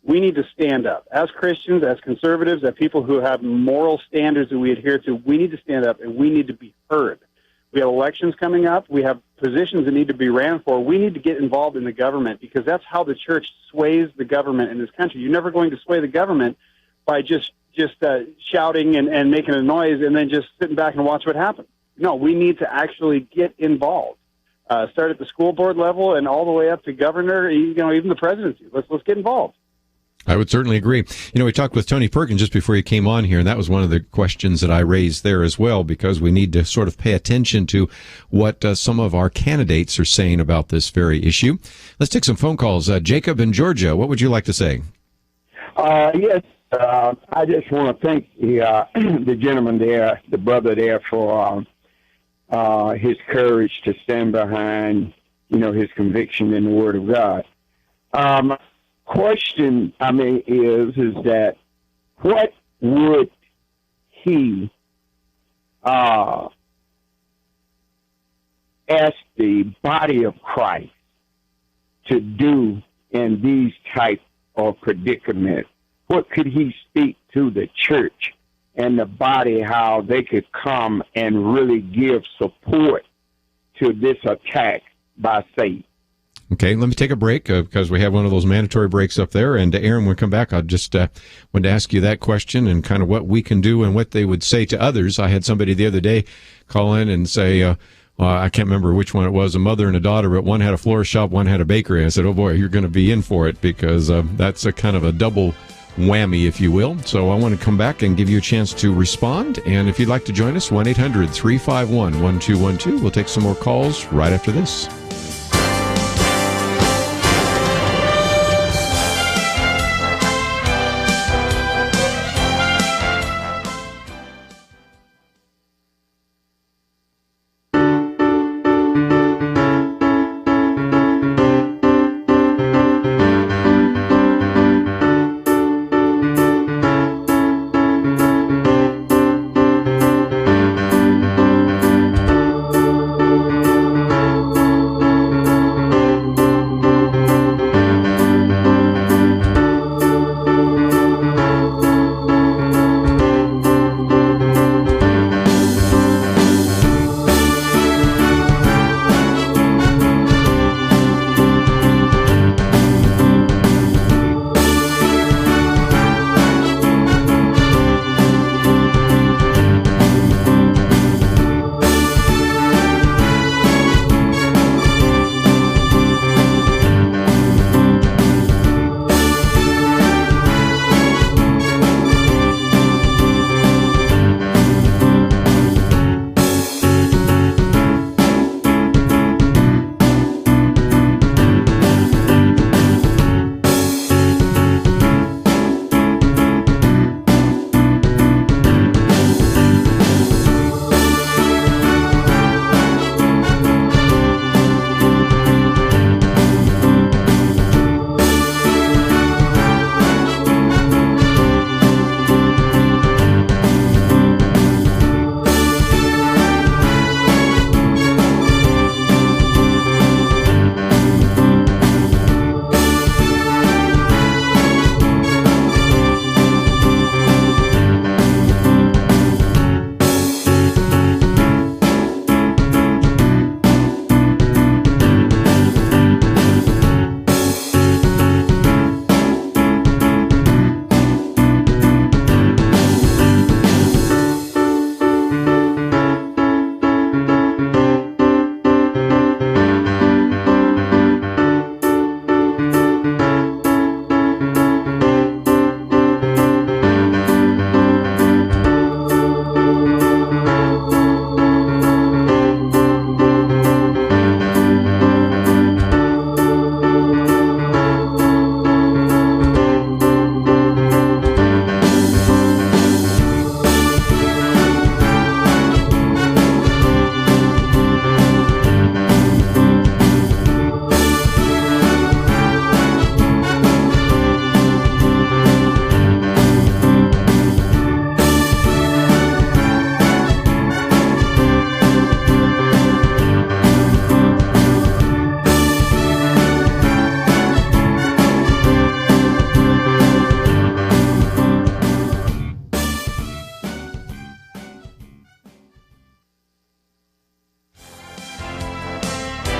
S13: We need to stand up. As Christians, as conservatives, as people who have moral standards that we adhere to, we need to stand up, and we need to be heard. We have elections coming up. We have positions that need to be ran for. We need to get involved in the government because that's how the church sways the government in this country. You're never going to sway the government by just shouting and making a noise and then just sitting back and watch what happens. No, we need to actually get involved. Start at the school board level and all the way up to governor, even the presidency. Let's get involved.
S3: I would certainly agree. We talked with Tony Perkins just before he came on here, and that was one of the questions that I raised there as well, because we need to sort of pay attention to what some of our candidates are saying about this very issue. Let's take some phone calls. Jacob in Georgia, what would you like to say?
S14: Yes. I just want to thank the gentleman there, the brother there, for his courage to stand behind, his conviction in the Word of God. Question, is that what would he ask the body of Christ to do in these type of predicaments? What could he speak to the church and the body, how they could come and really give support to this attack by Satan.
S3: Okay, let me take a break because we have one of those mandatory breaks up there. And Aaron, when we come back, I just wanted to ask you that question and kind of what we can do and what they would say to others. I had somebody the other day call in and say, I can't remember which one it was, a mother and a daughter, but one had a florist shop, one had a bakery. And I said, oh boy, you're going to be in for it because that's a kind of a double whammy, if you will. So I want to come back and give you a chance to respond. And if you'd like to join us, 1-800-351-1212. We'll take some more calls right after this.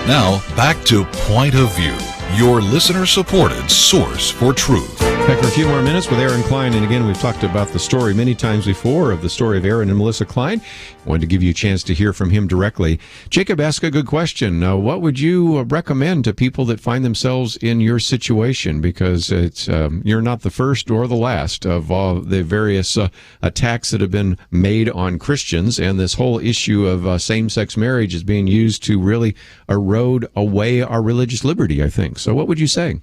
S5: Now, back to Point of View, your listener-supported source for truth.
S3: Back for a few more minutes with Aaron Klein. And again, we've talked about the story many times before of the story of Aaron and Melissa Klein. Wanted to give you a chance to hear from him directly. Jacob asked a good question. What would you recommend to people that find themselves in your situation? Because it's you're not the first or the last of all the various attacks that have been made on Christians. And this whole issue of same-sex marriage is being used to really erode away our religious liberty, I think. So what would you say?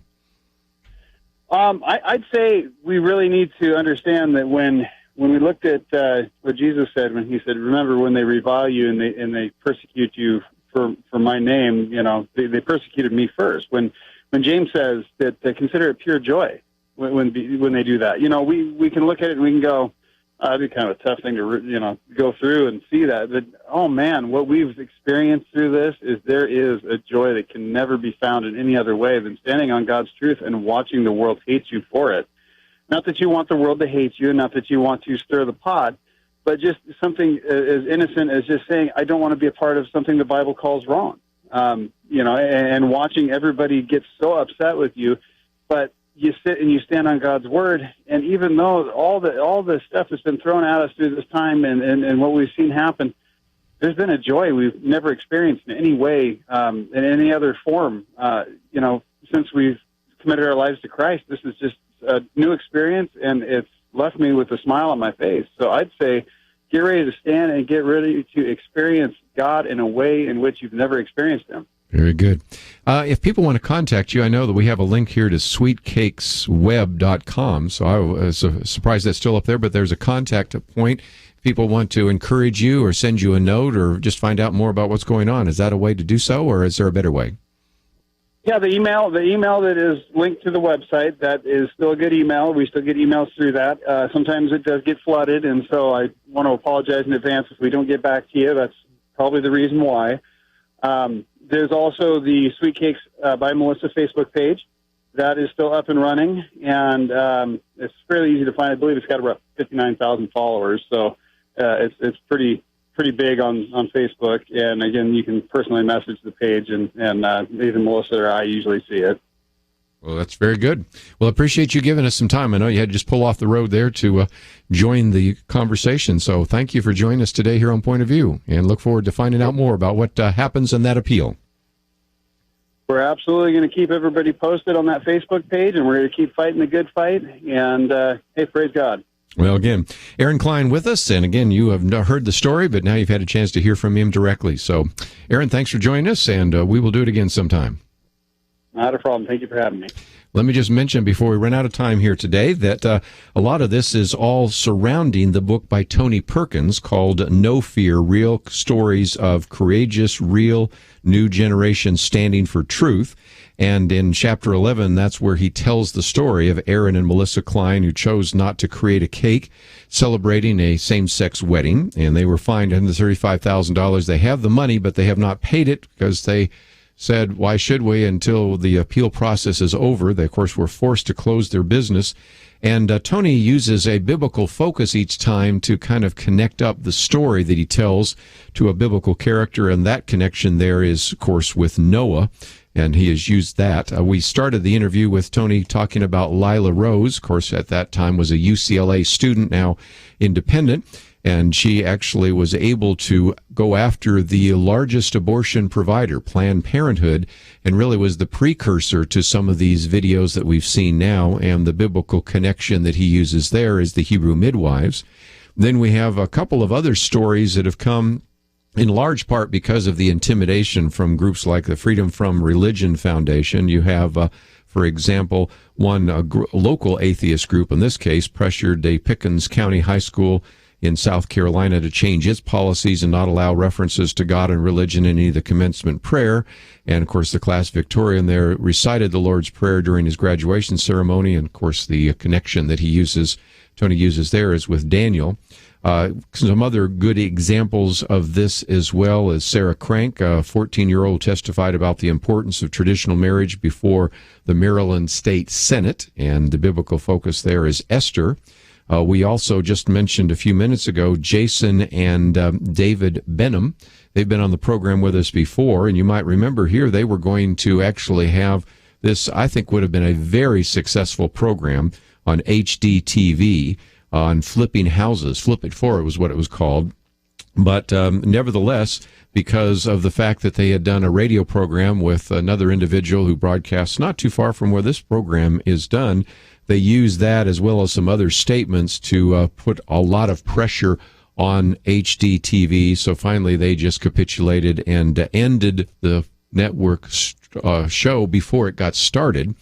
S13: I'd say we really need to understand that when we looked at what Jesus said when he said, "Remember when they revile you and they persecute you for my name, you know, they persecuted me first." When James says that they consider it pure joy when they do that, you know, we can look at it and we can go, it'd be kind of a tough thing to go through and see that. But oh man, what we've experienced through this is there is a joy that can never be found in any other way than standing on God's truth and watching the world hate you for it. Not that you want the world to hate you, not that you want to stir the pot, but just something as innocent as just saying, I don't want to be a part of something the Bible calls wrong. And watching everybody get so upset with you, but you sit and you stand on God's word, and even though all the stuff has been thrown at us through this time and what we've seen happen, there's been a joy we've never experienced in any way, in any other form. Since we've committed our lives to Christ, this is just a new experience, and it's left me with a smile on my face. So I'd say, get ready to stand and get ready to experience God in a way in which you've never experienced Him.
S3: Very good. If people want to contact you, I know that we have a link here to sweetcakesweb.com, so I was surprised that's still up there, but there's a contact point. If people want to encourage you or send you a note or just find out more about what's going on, is that a way to do so, or is there a better way?
S13: Yeah, the email that is linked to the website, that is still a good email. We still get emails through that. Sometimes it does get flooded, and so I want to apologize in advance if we don't get back to you. That's probably the reason why. There's also the Sweet Cakes by Melissa Facebook page. That is still up and running, and it's fairly easy to find. I believe it's got about 59,000 followers, so it's pretty big on Facebook. And again, you can personally message the page, and even Melissa or I usually see it.
S3: Well, that's very good. Well, I appreciate you giving us some time. I know you had to just pull off the road there to join the conversation. So thank you for joining us today here on Point of View, and look forward to finding out more about what happens in that appeal.
S13: We're absolutely going to keep everybody posted on that Facebook page, and we're going to keep fighting the good fight. And hey, praise God.
S3: Well, again, Aaron Klein with us, and again, you have heard the story, but now you've had a chance to hear from him directly. So, Aaron, thanks for joining us, and we will do it again sometime.
S13: Not a problem. Thank you for having me.
S3: Let me just mention before we run out of time here today that a lot of this is all surrounding the book by Tony Perkins called No Fear, Real Stories of Courageous, Real New Generation Standing for Truth. And in chapter 11, that's where he tells the story of Aaron and Melissa Klein, who chose not to create a cake celebrating a same-sex wedding. And they were fined $135,000. They have the money, but they have not paid it because they said, why should we, until the appeal process is over? They, of course, were forced to close their business. And Tony uses a biblical focus each time to kind of connect up the story that he tells to a biblical character, and that connection there is, of course, with Noah, and he has used that. We started the interview with Tony talking about Lila Rose, of course, at that time was a UCLA student, now independent, and she actually was able to go after the largest abortion provider, Planned Parenthood, and really was the precursor to some of these videos that we've seen now, and the biblical connection that he uses there is the Hebrew midwives. Then we have a couple of other stories that have come in large part because of the intimidation from groups like the Freedom From Religion Foundation. You have, for example, one local atheist group, in this case, pressured a Pickens County high school in South Carolina to change its policies and not allow references to God and religion in any of the commencement prayer. And, of course, the class Victorian there recited the Lord's Prayer during his graduation ceremony. And, of course, the connection that Tony uses there is with Daniel. Some other good examples of this as well is Sarah Crank, a 14-year-old, testified about the importance of traditional marriage before the Maryland State Senate. And the biblical focus there is Esther. We also just mentioned a few minutes ago Jason and David Benham. They've been on the program with us before, and you might remember here they were going to actually have this, I think would have been a very successful program on HDTV on flipping houses. Flip It For It was what it was called. But nevertheless, because of the fact that they had done a radio program with another individual who broadcasts not too far from where this program is done, they used that as well as some other statements to put a lot of pressure on HDTV. So finally, they just capitulated and ended the network show before it got started.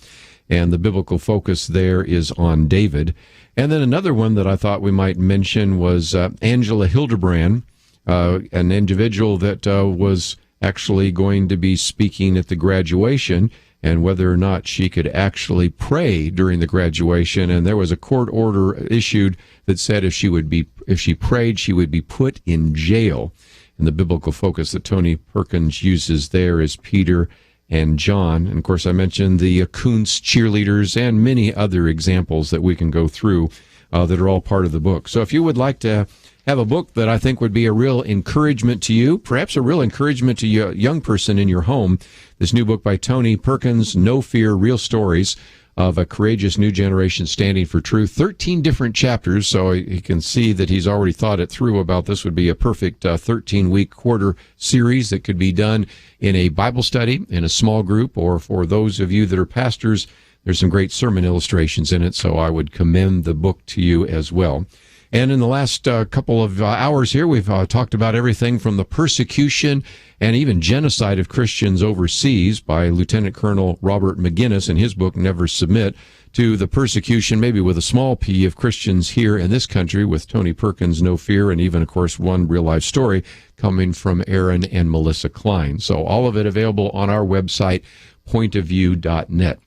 S3: And the biblical focus there is on David. And then another one that I thought we might mention was Angela Hildebrand, an individual that was actually going to be speaking at the graduation, and whether or not she could actually pray during the graduation. And there was a court order issued that said if she prayed, she would be put in jail. And the biblical focus that Tony Perkins uses there is Peter and John. And of course, I mentioned the Kuntz cheerleaders and many other examples that we can go through that are all part of the book. So if you would like to have a book that I think would be a real encouragement to you, perhaps a real encouragement to a young person in your home. This new book by Tony Perkins, No Fear, Real Stories of a Courageous New Generation Standing for Truth. 13 different chapters, so you can see that he's already thought it through about this would be a perfect 13-week quarter series that could be done in a Bible study, in a small group, or for those of you that are pastors, there's some great sermon illustrations in it, so I would commend the book to you as well. And in the last couple of hours here, we've talked about everything from the persecution and even genocide of Christians overseas by Lieutenant Colonel Robert Maginnis in his book, Never Submit, to the persecution, maybe with a small p, of Christians here in this country with Tony Perkins, No Fear, and even, of course, one real-life story coming from Aaron and Melissa Klein. So all of it available on our website, pointofview.net.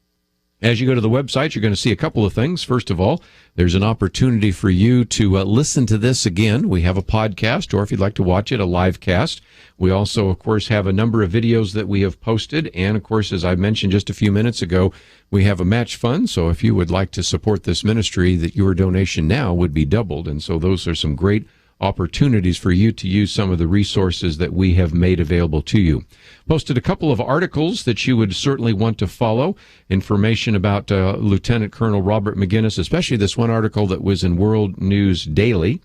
S3: As you go to the website, you're going to see a couple of things. First of all, there's an opportunity for you to listen to this again. We have a podcast, or if you'd like to watch it, a live cast. We also, of course, have a number of videos that we have posted. And, of course, as I mentioned just a few minutes ago, we have a match fund. So if you would like to support this ministry, that your donation now would be doubled. And so those are some great opportunities for you to use some of the resources that we have made available to you. Posted a couple of articles that you would certainly want to follow. Information about Lieutenant Colonel Robert Maginnis, especially this one article that was in World News Daily.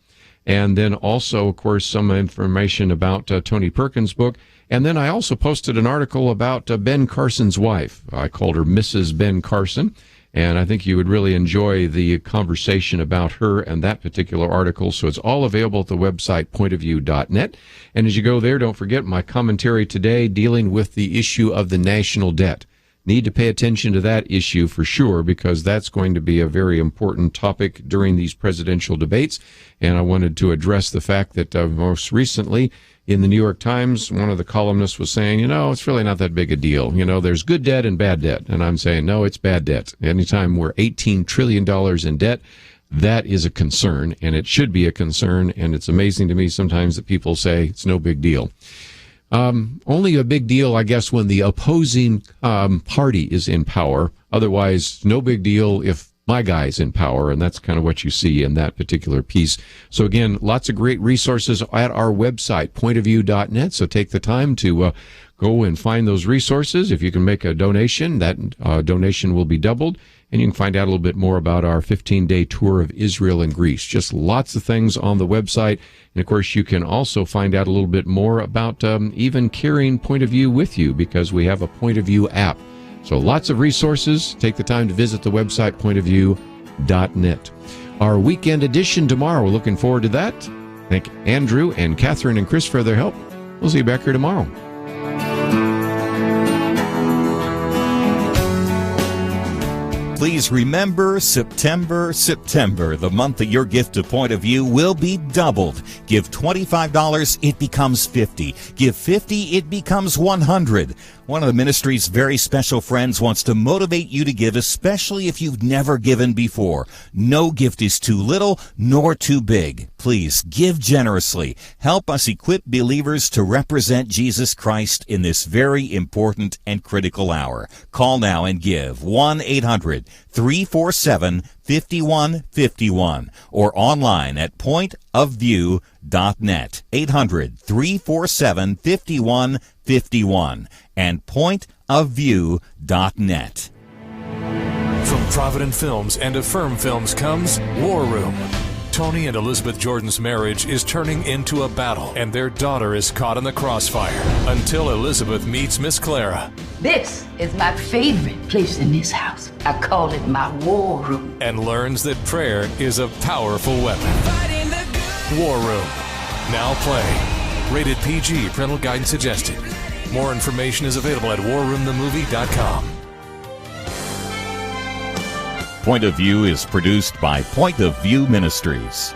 S3: And then also, of course, some information about Tony Perkins' book. And then I also posted an article about Ben Carson's wife. I called her Mrs. Ben Carson. And I think you would really enjoy the conversation about her and that particular article. So it's all available at the website, pointofview.net. And as you go there, don't forget my commentary today dealing with the issue of the national debt. Need to pay attention to that issue for sure, because that's going to be a very important topic during these presidential debates. And I wanted to address the fact that most recently, in the New York Times, one of the columnists was saying, it's really not that big a deal. There's good debt and bad debt. And I'm saying, no, it's bad debt. Anytime we're $18 trillion in debt, that is a concern, and it should be a concern. And it's amazing to me sometimes that people say it's no big deal. Only a big deal, I guess, when the opposing party is in power. Otherwise, no big deal if my guy's in power, and that's kind of what you see in that particular piece. So again, lots of great resources at our website, pointofview.net. So take the time to go and find those resources. If you can make a donation, that donation will be doubled, and you can find out a little bit more about our 15-day tour of Israel and Greece. Just lots of things on the website. And of course, you can also find out a little bit more about even carrying Point of View with you, because we have a Point of View app. So lots of resources. Take the time to visit the website, pointofview.net. Our weekend edition tomorrow. We're looking forward to that. Thank Andrew and Catherine and Chris for their help. We'll see you back here tomorrow.
S2: Please remember September, the month that your gift to Point of View will be doubled. Give $25, it becomes $50. Give $50, it becomes $100. One of the ministry's very special friends wants to motivate you to give, especially if you've never given before. No gift is too little nor too big. Please give generously. Help us equip believers to represent Jesus Christ in this very important and critical hour. Call now and give 1-800-347-5151 or online at pointofview.net. 800-347-5151 and pointofview.net.
S6: From Provident Films and Affirm Films comes War Room. Tony and Elizabeth Jordan's marriage is turning into a battle, and their daughter is caught in the crossfire until Elizabeth meets Miss Clara.
S7: This is my favorite place in this house. I call it my war room.
S6: And learns that prayer is a powerful weapon. War Room. Now play. Rated PG. Parental guidance suggested. More information is available at warroomthemovie.com.
S2: Point of View is produced by Point of View Ministries.